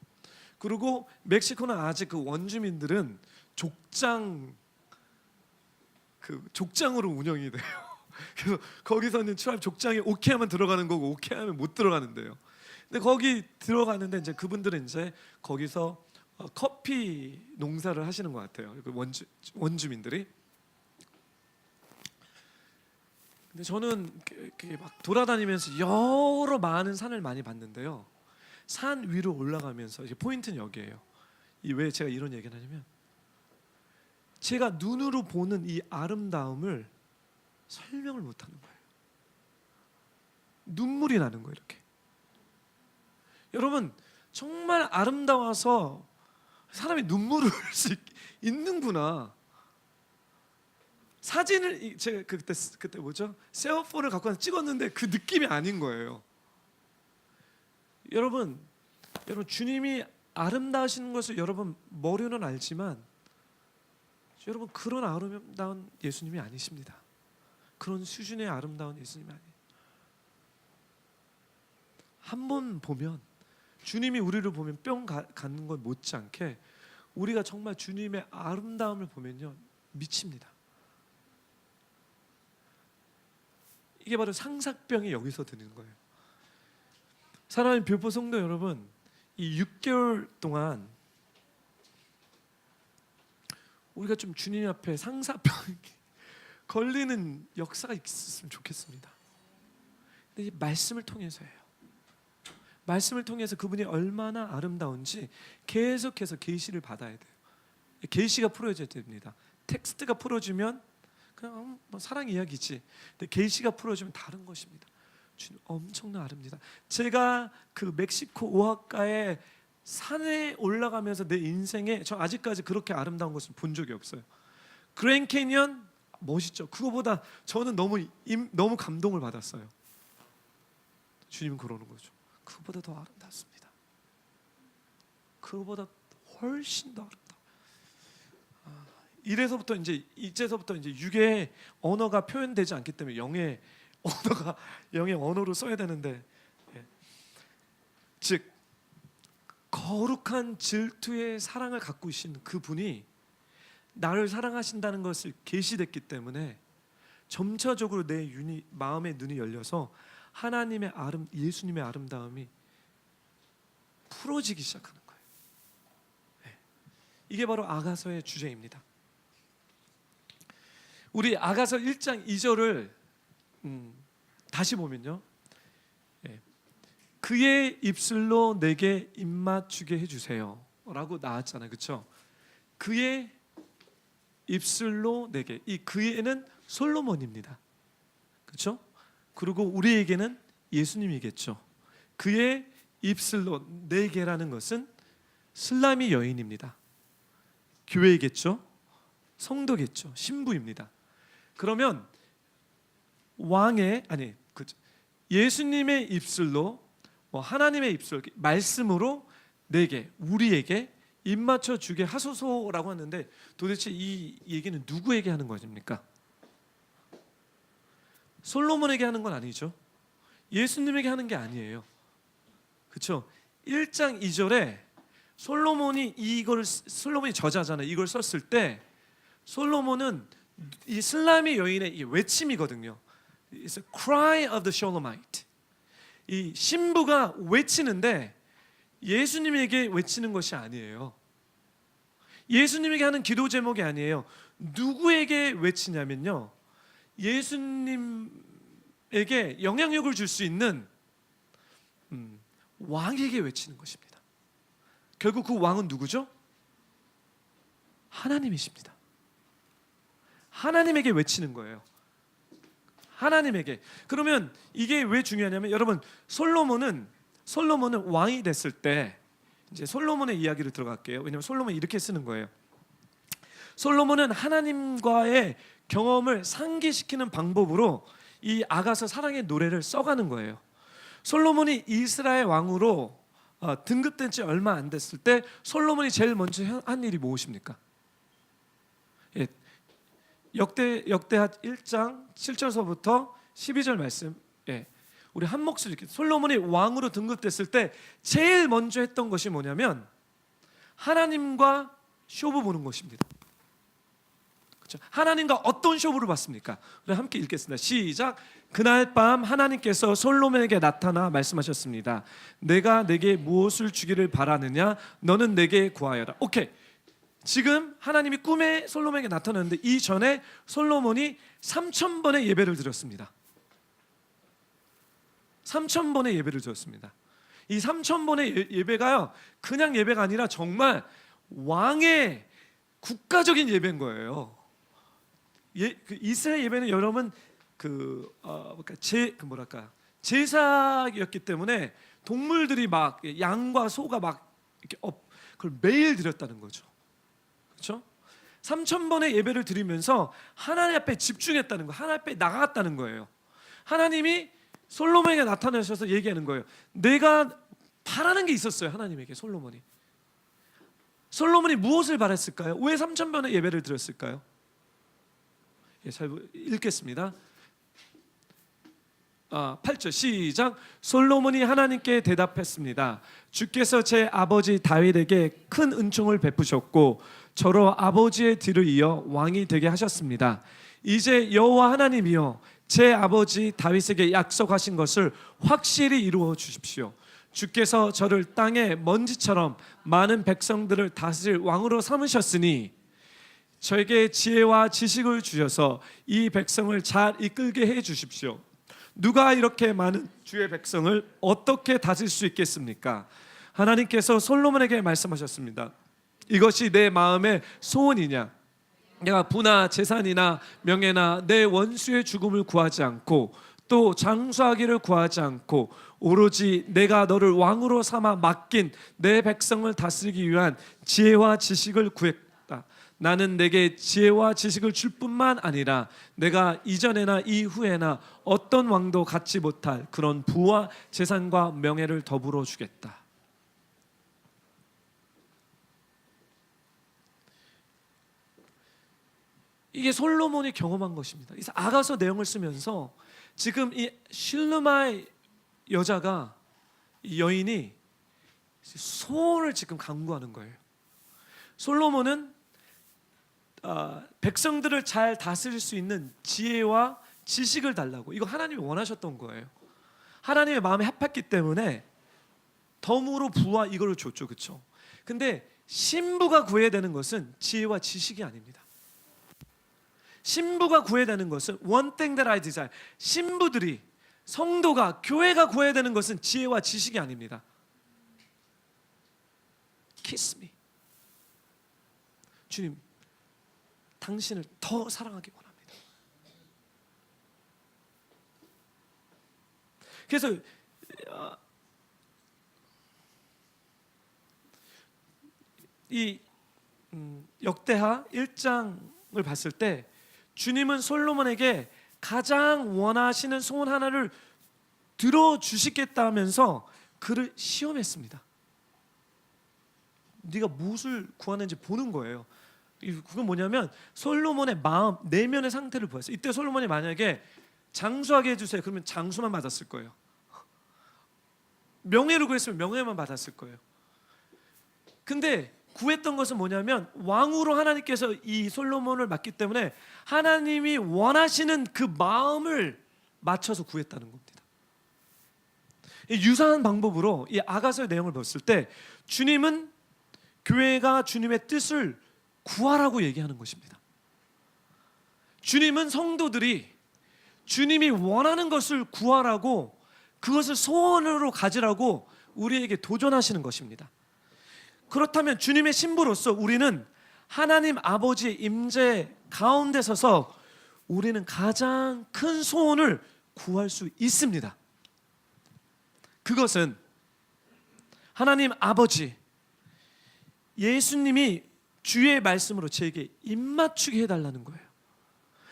[SPEAKER 1] 그리고 멕시코는 아직 그 원주민들은 족장으로 운영이 돼요. 그래서 거기서는 트라이브 족장에 오케이 하면 들어가는 거고 오케이 하면 못 들어가는데요. 근데 거기 들어가는데 이제 그분들은 이제 거기서 커피 농사를 하시는 것 같아요. 그 원주민들이. 근데 저는 이렇게 막 돌아다니면서 여러 많은 산을 많이 봤는데요. 산 위로 올라가면서 이제 포인트는 여기예요. 왜 제가 이런 얘기를 하냐면 제가 눈으로 보는 이 아름다움을 설명을 못하는 거예요. 눈물이 나는 거예요. 이렇게. 여러분 정말 아름다워서 사람이 눈물을 흘릴 수 있는구나. 사진을 제가 그때 셀폰을 갖고 와서 찍었는데 그 느낌이 아닌 거예요. 여러분 주님이 아름다우신 것을 여러분 머리로는 알지만 여러분 그런 아름다운 예수님이 아니십니다. 그런 수준의 아름다운 예수님이 아니에요. 한 번 보면 주님이 우리를 보면 뿅 가는 것 못지않게 우리가 정말 주님의 아름다움을 보면요 미칩니다. 이게 바로 상사병이 여기서 드는 거예요. 사랑하는 뷰포 성도 여러분, 이 6개월 동안 우리가 좀 주님 앞에 상사병이 걸리는 역사가 있었으면 좋겠습니다. 근데 이 말씀을 통해서예요. 말씀을 통해서 그분이 얼마나 아름다운지 계속해서 계시를 받아야 돼요. 계시가 풀어져야 됩니다. 텍스트가 풀어지면 그냥 사랑 이야기지. 근데 계시가 풀어지면 다른 것입니다. 주님 엄청나 아름답니다. 제가 그 멕시코 오아카의 산에 올라가면서 내 인생에 저 아직까지 그렇게 아름다운 것을 본 적이 없어요. 그랜 캐니언 멋있죠. 그거보다 저는 너무 감동을 받았어요. 주님은 그러는 거죠. 그거보다 더 아름답습니다. 그거보다 훨씬 더 아름다워. 이제서부터 이제 육의 언어가 표현되지 않기 때문에 영의 언어로 써야 되는데, 즉 거룩한 질투의 사랑을 갖고 계신 그분이 나를 사랑하신다는 것을 계시됐기 때문에 점차적으로 내 마음의 눈이 열려서 하나님의 예수님의 아름다움이 풀어지기 시작하는 거예요. 이게 바로 아가서의 주제입니다. 우리 아가서 1장 2절을 다시 보면요, 그의 입술로 내게 입맞추게 해주세요 라고 나왔잖아요. 그렇죠? 그의 입술로 내게, 이 그의는 솔로몬입니다. 그렇죠? 그리고 우리에게는 예수님이겠죠. 그의 입술로 내게라는 것은 슬라미 여인입니다. 교회이겠죠. 성도겠죠. 신부입니다. 그러면 예수님의 입술로, 하나님의 입술, 말씀으로 내게, 우리에게 입맞춰 주게 하소서라고 하는데, 도대체 이 얘기는 누구에게 하는 것입니까? 솔로몬에게 하는 건 아니죠. 예수님에게 하는 게 아니에요. 그렇죠? 1장 2절에 솔로몬이 저자잖아요. 이걸 썼을 때 솔로몬은 이 슬라미 여인의 이 외침이거든요. It's a cry of the Shulamite. 이 신부가 외치는데 예수님에게 외치는 것이 아니에요. 예수님에게 하는 기도 제목이 아니에요. 누구에게 외치냐면요, 예수님에게 영향력을 줄 수 있는 왕에게 외치는 것입니다. 결국 그 왕은 누구죠? 하나님이십니다. 하나님에게 외치는 거예요. 하나님에게. 그러면 이게 왜 중요하냐면, 여러분, 솔로몬은 왕이 됐을 때, 이제 솔로몬의 이야기를 들어갈게요. 왜냐하면 솔로몬이 이렇게 쓰는 거예요. 솔로몬은 하나님과의 경험을 상기시키는 방법으로 이 아가서 사랑의 노래를 써가는 거예요. 솔로몬이 이스라엘 왕으로 등급된 지 얼마 안 됐을 때 솔로몬이 제일 먼저 한 일이 무엇입니까? 예, 역대하 1장 7절서부터 12절 말씀, 예, 우리 한 목소리 이렇게, 솔로몬이 왕으로 등급됐을 때 제일 먼저 했던 것이 뭐냐면 하나님과 쇼부 보는 것입니다. 그렇죠? 하나님과 어떤 쇼부를 봤습니까? 우리 함께 읽겠습니다. 시작. 그날 밤 하나님께서 솔로몬에게 나타나 말씀하셨습니다. 내가 내게 무엇을 주기를 바라느냐? 너는 내게 구하여라. 오케이. 지금 하나님이 꿈에 솔로몬에게 나타났는데 이전에 솔로몬이 3,000번의 예배를 드렸습니다. 3,000번의 예배를 드렸습니다. 이 3,000번의 예배가요, 그냥 예배가 아니라 정말 왕의 국가적인 예배인 거예요. 그 이스라엘 예배는 여러분 제사였기 때문에 동물들이 막 양과 소가 막 이렇게 그걸 매일 드렸다는 거죠. 그렇죠? 3,000번의 예배를 드리면서 하나님 앞에 집중했다는 거, 하나님 앞에 나갔다는 거예요. 하나님이 솔로몬에게 나타나셔서 얘기하는 거예요. 내가 바라는 게 있었어요. 하나님에게 솔로몬이 무엇을 바랬을까요? 왜 3,000번의 예배를 드렸을까요? 예, 잘 읽겠습니다. 8절 시작. 솔로몬이 하나님께 대답했습니다. 주께서 제 아버지 다윗에게 큰 은총을 베푸셨고 저로 아버지의 뒤를 이어 왕이 되게 하셨습니다. 이제 여호와 하나님이여 제 아버지 다윗에게 약속하신 것을 확실히 이루어 주십시오. 주께서 저를 땅의 먼지처럼 많은 백성들을 다스릴 왕으로 삼으셨으니 저에게 지혜와 지식을 주셔서 이 백성을 잘 이끌게 해 주십시오. 누가 이렇게 많은 주의 백성을 어떻게 다스릴 수 있겠습니까? 하나님께서 솔로몬에게 말씀하셨습니다. 이것이 내 마음의 소원이냐? 내가 부나 재산이나 명예나 내 원수의 죽음을 구하지 않고 또 장수하기를 구하지 않고 오로지 내가 너를 왕으로 삼아 맡긴 내 백성을 다스리기 위한 지혜와 지식을 구했다. 나는 내게 지혜와 지식을 줄 뿐만 아니라 내가 이전에나 이후에나 어떤 왕도 갖지 못할 그런 부와 재산과 명예를 더불어 주겠다. 이게 솔로몬이 경험한 것입니다. 그래서 아가서 내용을 쓰면서 지금 이 실루마의 여자가, 이 여인이 소원을 지금 강구하는 거예요. 솔로몬은 백성들을 잘 다스릴 수 있는 지혜와 지식을 달라고, 이거 하나님이 원하셨던 거예요. 하나님의 마음에 합했기 때문에 덤으로 부와 이거를 줬죠. 그렇죠? 근데 신부가 구해야 되는 것은 지혜와 지식이 아닙니다. 신부가 구해야 되는 것은 one thing that I desire. 신부들이, 성도가, 교회가 구해야 되는 것은 지혜와 지식이 아닙니다. Kiss me. 주님, 당신을 더 사랑하기 원합니다. 그래서 이 역대하 1장을 봤을 때 주님은 솔로몬에게 가장 원하시는 소원 하나를 들어주시겠다면서 그를 시험했습니다. 네가 무엇을 구하는지 보는 거예요. 그건 뭐냐면 솔로몬의 마음, 내면의 상태를 보였어요. 이때 솔로몬이 만약에 장수하게 해주세요, 그러면 장수만 받았을 거예요. 명예를 구했으면 명예만 받았을 거예요. 근데 구했던 것은 뭐냐면 왕으로 하나님께서 이 솔로몬을 맡기 때문에 하나님이 원하시는 그 마음을 맞춰서 구했다는 겁니다. 유사한 방법으로 이 아가서의 내용을 봤을 때 주님은 교회가 주님의 뜻을 구하라고 얘기하는 것입니다. 주님은 성도들이 주님이 원하는 것을 구하라고, 그것을 소원으로 가지라고 우리에게 도전하시는 것입니다. 그렇다면 주님의 신부로서 우리는 하나님 아버지의 임재 가운데 서서 우리는 가장 큰 소원을 구할 수 있습니다. 그것은 하나님 아버지, 예수님이 주의 말씀으로 제게 입맞추게 해달라는 거예요.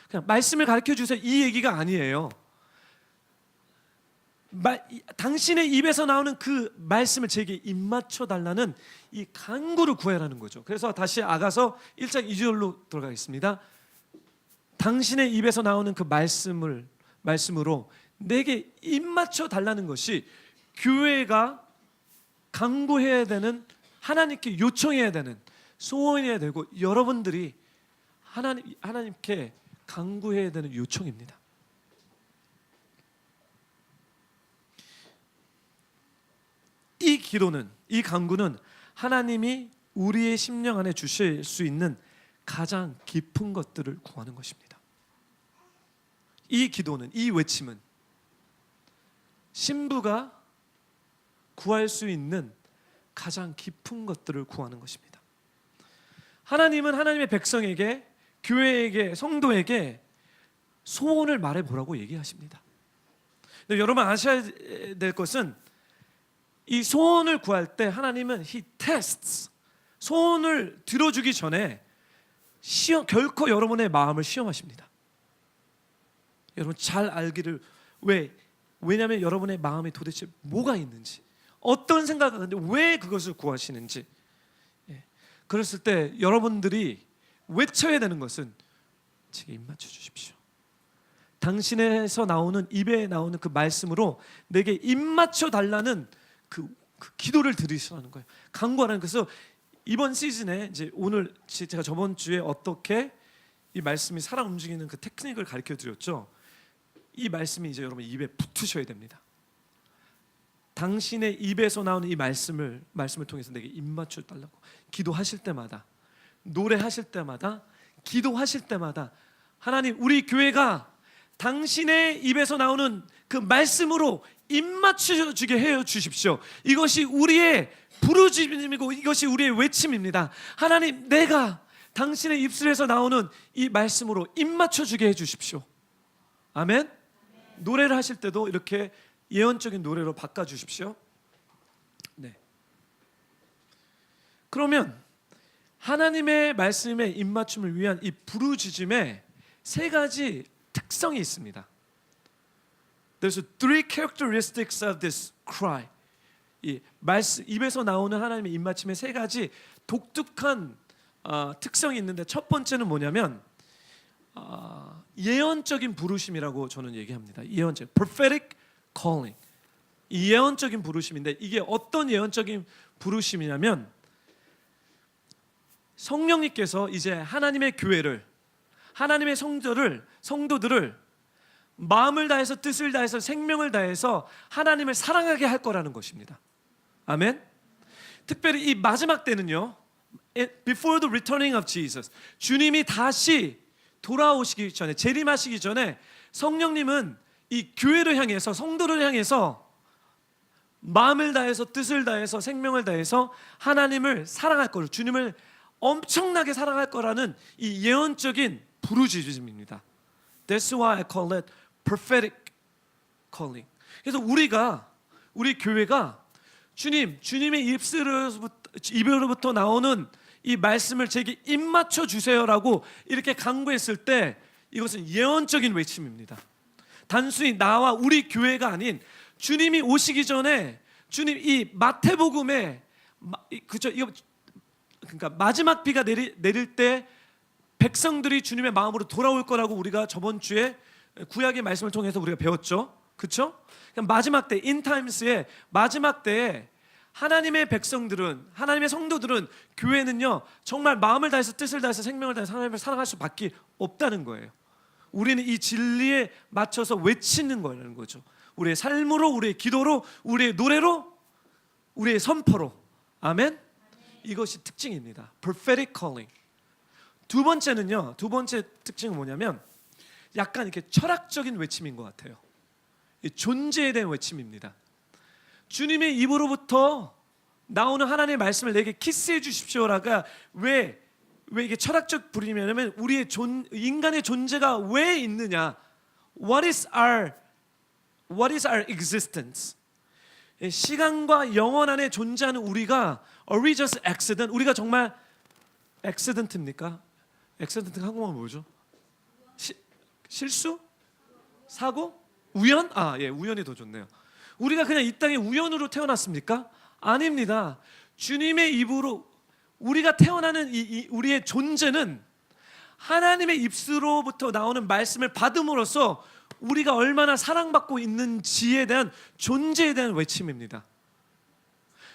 [SPEAKER 1] 그냥 말씀을 가르쳐 주세요, 이 얘기가 아니에요. 당신의 입에서 나오는 그 말씀을 제게 입맞춰 달라는 이 간구를 구해라는 거죠. 그래서 다시 아가서 1장 2절로 들어가겠습니다. 당신의 입에서 나오는 그 말씀으로 내게 입맞춰 달라는 것이 교회가 간구해야 되는, 하나님께 요청해야 되는 소원해야 되고, 여러분들이 하나님께 간구해야 되는 요청입니다. 이 기도는, 이 간구는 하나님이 우리의 심령 안에 주실 수 있는 가장 깊은 것들을 구하는 것입니다. 이 기도는, 이 외침은 신부가 구할 수 있는 가장 깊은 것들을 구하는 것입니다. 하나님은 하나님의 백성에게, 교회에게, 성도에게 소원을 말해보라고 얘기하십니다. 근데 여러분 아셔야 될 것은, 이 소원을 구할 때 하나님은 He tests, 소원을 들어주기 전에 결코 여러분의 마음을 시험하십니다. 여러분 잘 알기를, 왜냐하면 여러분의 마음에 도대체 뭐가 있는지, 어떤 생각을 하는데 왜 그것을 구하시는지. 그랬을 때 여러분들이 외쳐야 되는 것은 제게 입맞춰 주십시오. 당신에서 나오는, 입에 나오는 그 말씀으로 내게 입맞춰 달라는 그 기도를 드리시라는 거예요. 간구하라는. 그래서 이번 시즌에 이제 오늘 제가 저번 주에 어떻게 이 말씀이 사람 움직이는 그 테크닉을 가르쳐 드렸죠. 이 말씀이 이제 여러분 입에 붙으셔야 됩니다. 당신의 입에서 나오는 이 말씀을 통해서 내게 입맞춰 달라고 기도하실 때마다, 노래하실 때마다, 기도하실 때마다 하나님, 우리 교회가 당신의 입에서 나오는 그 말씀으로 입맞춰 주게 해 주십시오. 이것이 우리의 부르짖음이고 이것이 우리의 외침입니다. 하나님, 내가 당신의 입술에서 나오는 이 말씀으로 입맞춰 주게 해 주십시오. 아멘. 노래를 하실 때도 이렇게 예언적인 노래로 바꿔 주십시오. 네. 그러면 하나님의 말씀에 입맞춤을 위한 이 부르짖음에 세 가지 특성이 있습니다. There's three characteristics of this cry. 이 말씀, 입에서 나오는 하나님의 입맞춤의 세 가지 독특한 특성이 있는데, 첫 번째는 뭐냐면 예언적인 부르심이라고 저는 얘기합니다. 예언적, prophetic calling. 이 예언적인 부르심인데, 이게 어떤 예언적인 부르심이냐면, 성령님께서 이제 하나님의 교회를, 하나님의 성도들을 마음을 다해서, 뜻을 다해서, 생명을 다해서 하나님을 사랑하게 할 거라는 것입니다. 아멘. 특별히 이 마지막 때는요, before the returning of Jesus, 주님이 다시 돌아오시기 전에, 재림하시기 전에 성령님은 이 교회를 향해서, 성도를 향해서 마음을 다해서, 뜻을 다해서, 생명을 다해서 하나님을 사랑할 거를, 주님을 엄청나게 사랑할 거라는 이 예언적인 부르짖음입니다. That's why I call it prophetic calling. 그래서 우리 교회가 주님의 입으로부터 나오는 이 말씀을 제게 입맞춰 주세요라고 이렇게 간구했을 때, 이것은 예언적인 외침입니다. 단순히 나와 우리 교회가 아닌, 주님이 오시기 전에, 주님 이 마태복음에 그죠, 이거 그러니까 마지막 비가 내릴 때 백성들이 주님의 마음으로 돌아올 거라고 우리가 저번 주에 구약의 말씀을 통해서 우리가 배웠죠. 그렇죠? 마지막 때, 인타임스의 마지막 때에 하나님의 백성들은, 하나님의 성도들은, 교회는요, 정말 마음을 다해서, 뜻을 다해서, 생명을 다해서 하나님을 사랑할 수밖에 없다는 거예요. 우리는 이 진리에 맞춰서 외치는 거라는 거죠. 우리의 삶으로, 우리의 기도로, 우리의 노래로, 우리의 선포로. 아멘. 이것이 특징입니다. Prophetic calling. 두 번째 특징은 뭐냐면, 약간 이렇게 철학적인 외침인 것 같아요. 존재에 대한 외침입니다. 주님의 입으로부터 나오는 하나님의 말씀을 내게 키스해 주십시오라가 왜 이게 철학적 부름이냐면 우리의 인간의 존재가 왜 있느냐? What is our existence? 시간과 영원 안에 존재하는 우리가 are we just accident? 우리가 정말 accident입니까? accident 한국말 뭐죠? 실수? 사고? 우연? 우연이 더 좋네요. 우리가 그냥 이 땅에 우연으로 태어났습니까? 아닙니다. 주님의 입으로 우리가 태어나는 우리의 존재는 하나님의 입으로부터 나오는 말씀을 받음으로써 우리가 얼마나 사랑받고 있는지에 대한 존재에 대한 외침입니다.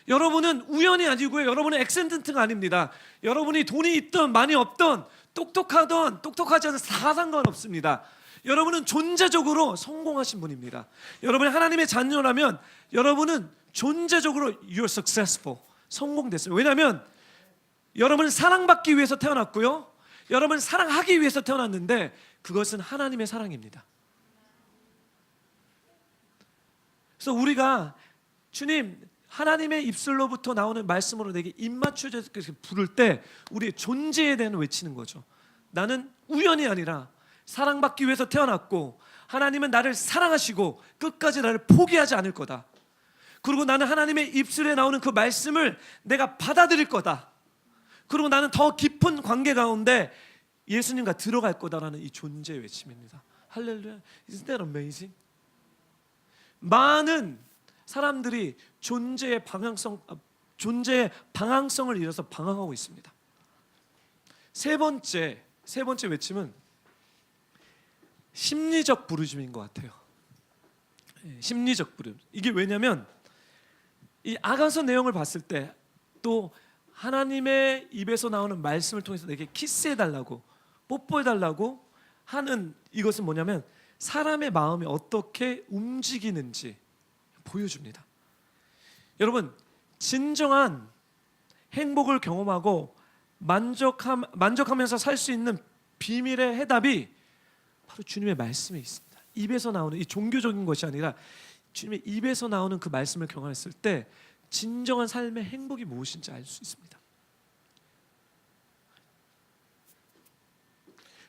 [SPEAKER 1] 여러분은 우연이 아니고요. 여러분은 액센트가 아닙니다. 여러분이 돈이 있든 많이 없든 똑똑하든 똑똑하지 않든 다 상관없습니다. 여러분은 존재적으로 성공하신 분입니다. 여러분이 하나님의 자녀라면 여러분은 존재적으로 you're successful, 성공됐어요. 왜냐하면 여러분은 사랑받기 위해서 태어났고요. 여러분은 사랑하기 위해서 태어났는데 그것은 하나님의 사랑입니다. 그래서 우리가 주님 하나님의 입술로부터 나오는 말씀으로 내게 입맞춰서 부를 때 우리의 존재에 대한 외치는 거죠. 나는 우연이 아니라 사랑받기 위해서 태어났고 하나님은 나를 사랑하시고 끝까지 나를 포기하지 않을 거다. 그리고 나는 하나님의 입술에 나오는 그 말씀을 내가 받아들일 거다. 그리고 나는 더 깊은 관계 가운데 예수님과 들어갈 거다라는 이 존재의 외침입니다. 할렐루야. Isn't that amazing? 많은 사람들이 존재의 방향성을 잃어서 방황하고 있습니다. 세 번째 외침은 심리적 부르심인 것 같아요. 심리적 부름. 이게 왜냐하면 이 아가서 내용을 봤을 때 또 하나님의 입에서 나오는 말씀을 통해서 내게 키스해달라고 뽀뽀해달라고 하는 이것은 뭐냐면 사람의 마음이 어떻게 움직이는지 보여줍니다. 여러분 진정한 행복을 경험하고 만족하면서 살 수 있는 비밀의 해답이 바로 주님의 말씀에 있습니다. 입에서 나오는 이 종교적인 것이 아니라 주님의 입에서 나오는 그 말씀을 경험했을 때 진정한 삶의 행복이 무엇인지 알 수 있습니다.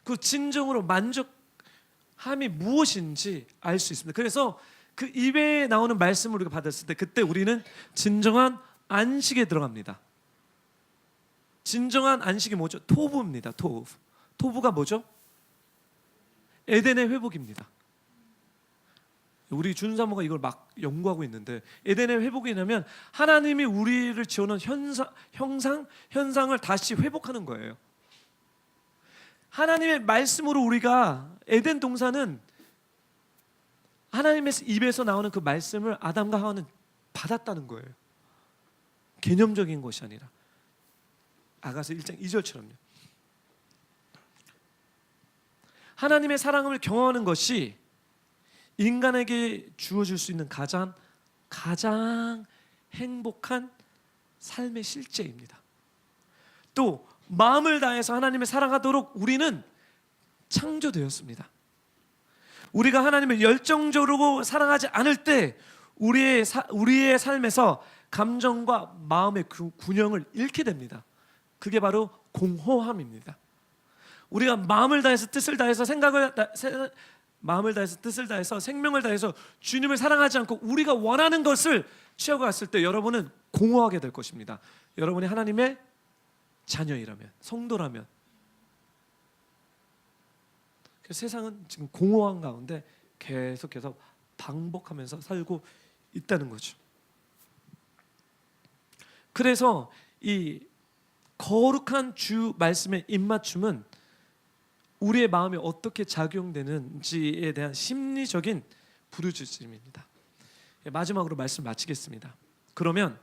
[SPEAKER 1] 그 진정으로 만족함이 무엇인지 알 수 있습니다. 그래서 그 입에 나오는 말씀을 우리가 받았을 때 그때 우리는 진정한 안식에 들어갑니다. 진정한 안식이 뭐죠? 토부입니다. 토부가 뭐죠? 에덴의 회복입니다. 우리 준사모가 이걸 막 연구하고 있는데 에덴의 회복이냐면 하나님이 우리를 지어놓은 현상을 다시 회복하는 거예요. 하나님의 말씀으로 우리가 에덴 동산은 하나님의 입에서 나오는 그 말씀을 아담과 하와는 받았다는 거예요. 개념적인 것이 아니라 아가서 1장 2절처럼요. 하나님의 사랑을 경험하는 것이 인간에게 주어질 수 있는 가장 행복한 삶의 실제입니다. 또 마음을 다해서 하나님을 사랑하도록 우리는 창조되었습니다. 우리가 하나님을 열정적으로 사랑하지 않을 때 우리의 삶에서 감정과 마음의 균형을 잃게 됩니다. 그게 바로 공허함입니다. 우리가 마음을 다해서 뜻을 다해서 뜻을 다해서 생명을 다해서 주님을 사랑하지 않고 우리가 원하는 것을 취하고 갔을 때 여러분은 공허하게 될 것입니다. 여러분이 하나님의 자녀이라면, 성도라면. 세상은 지금 공허한 가운데 계속해서 반복하면서 살고 있다는 거죠. 그래서 이 거룩한 주 말씀의 입맞춤은 우리의 마음이 어떻게 작용되는지에 대한 심리적인 부르짖음입니다. 마지막으로 말씀 마치겠습니다. 그러면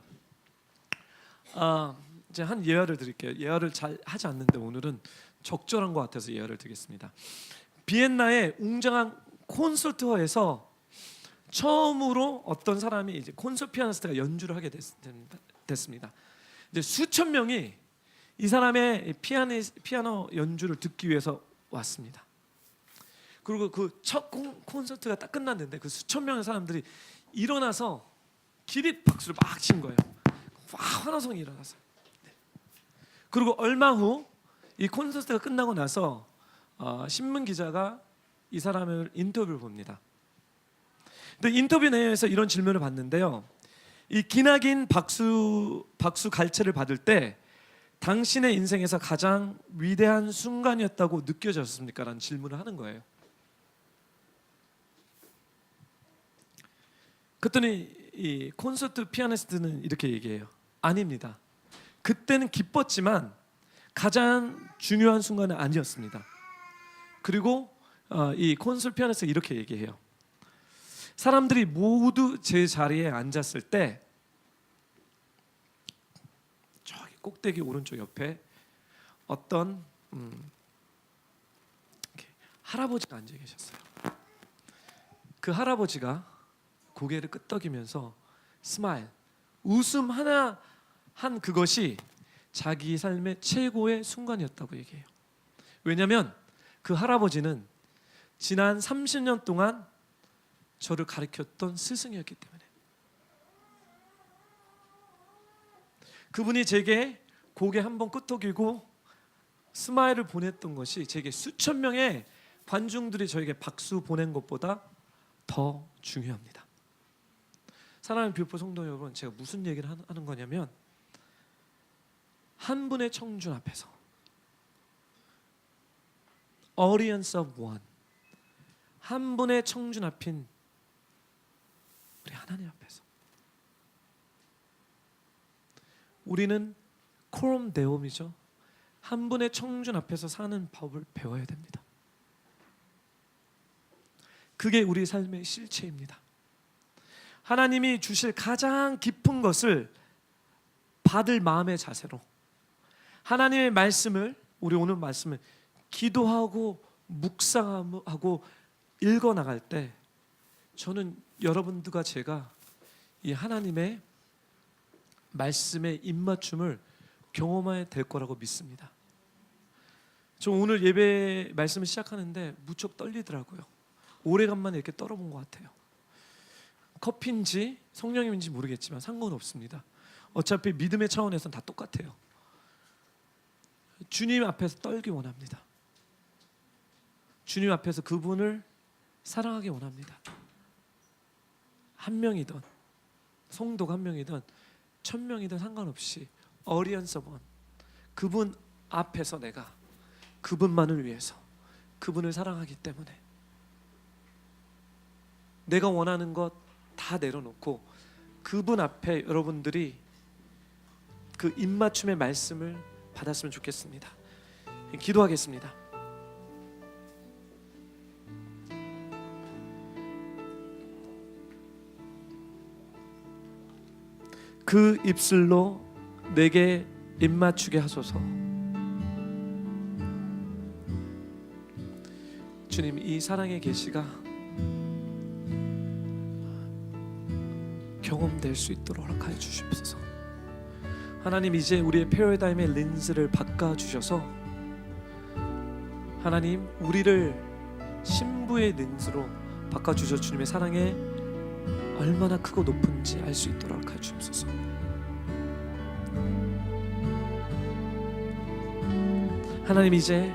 [SPEAKER 1] 이제 한 예화를 드릴게요. 예화를 잘 하지 않는데 오늘은 적절한 것 같아서 예화를 드리겠습니다. 비엔나의 웅장한 콘서트홀에서 처음으로 어떤 사람이 이제 콘서트 피아니스트가 연주를 하게 됐습니다. 이제 수천 명이 이 사람의 피아노 연주를 듣기 위해서 왔습니다. 그리고 그 첫 콘서트가 딱 끝났는데 그 수천 명의 사람들이 일어나서 기립 박수를 막 친 거예요. 막 환호성이 일어났어요. 네. 그리고 얼마 후 이 콘서트가 끝나고 나서 신문 기자가 이 사람을 인터뷰를 봅니다. 근데 인터뷰 내용에서 이런 질문을 받는데요. 이 기나긴 박수 갈채를 받을 때 당신의 인생에서 가장 위대한 순간이었다고 느껴졌습니까? 라는 질문을 하는 거예요. 그랬더니 이 콘서트 피아니스트는 이렇게 얘기해요. 아닙니다. 그때는 기뻤지만 가장 중요한 순간은 아니었습니다. 그리고 이 콘서트 피아니스트가 이렇게 얘기해요. 사람들이 모두 제 자리에 앉았을 때 저기 꼭대기 오른쪽 옆에 어떤 할아버지가 앉아 계셨어요. 그 할아버지가 고개를 끄덕이면서 스마일, 웃음 하나 한 그것이 자기 삶의 최고의 순간이었다고 얘기해요. 왜냐하면 그 할아버지는 지난 30년 동안 저를 가르쳤던 스승이었기 때문에. 그분이 제게 고개 한번 끄덕이고 스마일을 보냈던 것이 제게 수천 명의 관중들이 저에게 박수 보낸 것보다 더 중요합니다. 사랑하는 뷰포 성도 여러분, 제가 무슨 얘기를 하는 거냐면 한 분의 청중 앞에서 Audience of one, 한 분의 청중 앞인 우리 하나님 앞에서 우리는 코럼 데움이죠. 한 분의 청중 앞에서 사는 법을 배워야 됩니다. 그게 우리 삶의 실체입니다. 하나님이 주실 가장 깊은 것을 받을 마음의 자세로 하나님의 말씀을, 우리 오늘 말씀을 기도하고 묵상하고 읽어나갈 때 저는 여러분들과 제가 이 하나님의 말씀의 입맞춤을 경험해야 될 거라고 믿습니다. 저 오늘 예배 말씀을 시작하는데 무척 떨리더라고요. 오래간만에 이렇게 떨어본 것 같아요. 커피인지 성령님인지 모르겠지만 상관없습니다. 어차피 믿음의 차원에서는 다 똑같아요. 주님 앞에서 떨기 원합니다. 주님 앞에서 그분을 사랑하기 원합니다. 한 명이든 성도가 한 명이든 1000명이든 상관없이 Audience of one, 그분 앞에서 내가 그분만을 위해서 그분을 사랑하기 때문에 내가 원하는 것 다 내려놓고 그분 앞에 여러분들이 그 입맞춤의 말씀을 받았으면 좋겠습니다. 기도하겠습니다. 그 입술로 내게 입맞추게 하소서. 주님, 이 사랑의 계시가 경험될 수 있도록 허락하여 주시옵소서. 하나님, 이제 우리의 패러다임의 렌즈를 바꿔주셔서 하나님, 우리를 신부의 렌즈로 바꿔주셔서 주님의 사랑에 얼마나 크고 높은지 알 수 있도록 허락하여 주옵소서. 하나님, 이제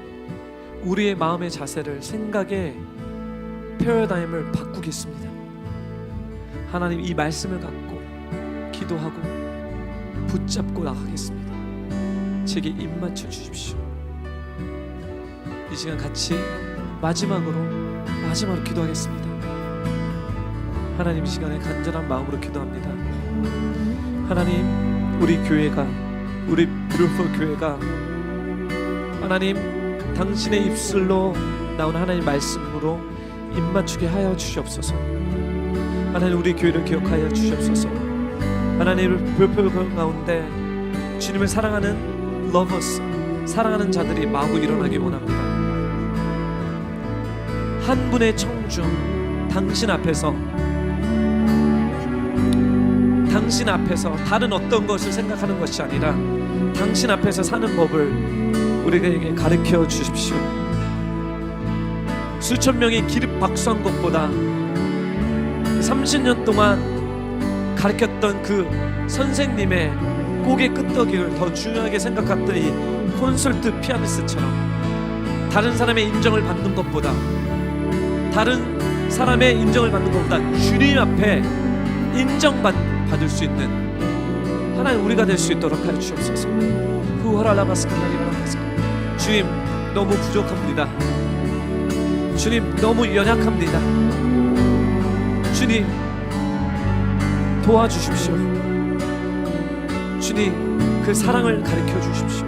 [SPEAKER 1] 우리의 마음의 자세를, 생각의 패러다임을 바꾸겠습니다. 하나님, 이 말씀을 갖고 기도하고 붙잡고 나가겠습니다. 제게 입맞춰 주십시오. 이 시간 같이 마지막으로 기도하겠습니다. 하나님, 이 시간에 간절한 마음으로 기도합니다. 하나님, 우리 교회가, 우리 뷰티풀 교회가 하나님, 당신의 입술로 나온 하나님 말씀으로 입맞추게 하여 주시옵소서. 하나님, 우리 교회를 기억하여 주시옵소서. 하나님, 뷰티풀 가운데 주님을 사랑하는 러버스, 사랑하는 자들이 마구 일어나기 원합니다. 한 분의 청중, 당신 앞에서 다른 어떤 것을 생각하는 것이 아니라 당신 앞에서 사는 법을 우리에게 가르쳐 주십시오. 수천 명이 기립 박수한 것보다 30년 동안 가르쳤던 그 선생님의 곡의 끄떡이를 더 중요하게 생각했던 이 콘서트 피아니스트처럼 다른 사람의 인정을 받는 것보다 다른 사람의 인정을 받는 것보다 주님 앞에 인정받을 수 있는 하나님 우리가 될 수 있도록 하여 주옵소서. 주님 너무 부족합니다. 주님 너무 연약합니다. 주님 도와주십시오. 주님 그 사랑을 가르쳐 주십시오.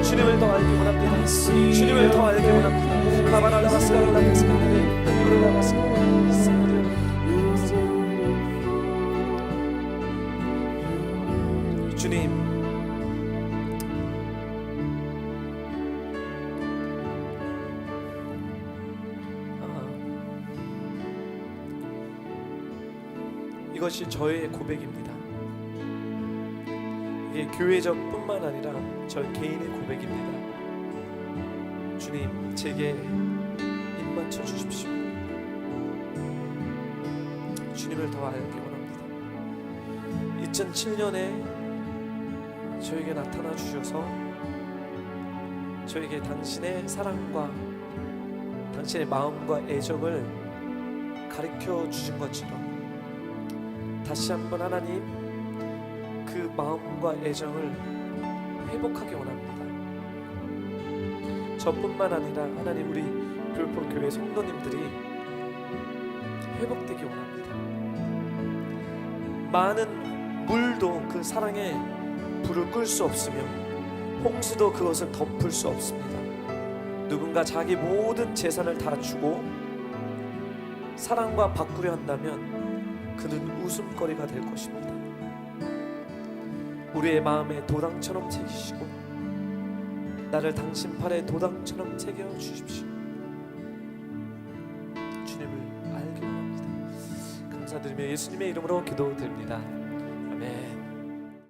[SPEAKER 1] 주님을 더 알기 원합니다. 주님을 더 알기 원합니다. 주님 이것이 저의 고백입니다. 이게 교회적뿐만 아니라 저 개인의 고백입니다. 주님 제게 입 맞춰 주십시오. 주님을 더 알기 원합니다. 2007년에 저에게 나타나 주셔서 저에게 당신의 사랑과 당신의 마음과 애정을 가르쳐 주신 것처럼 다시 한번 하나님 그 마음과 애정을 회복하기 원합니다. 저뿐만 아니라 하나님 우리 교회 성도님들이 회복되기 원합니다. 많은 물도 그 사랑의 불을 끌 수 없으며 홍수도 그것을 덮을 수 없습니다. 누군가 자기 모든 재산을 다 주고 사랑과 바꾸려 한다면 그는 웃음거리가 될 것입니다. 우리의 마음에 도당처럼 새기시고 나를 당신 팔에 도당처럼 새겨 주십시오. 주님을 알기 원합니다. 감사드리며 예수님의 이름으로 기도드립니다.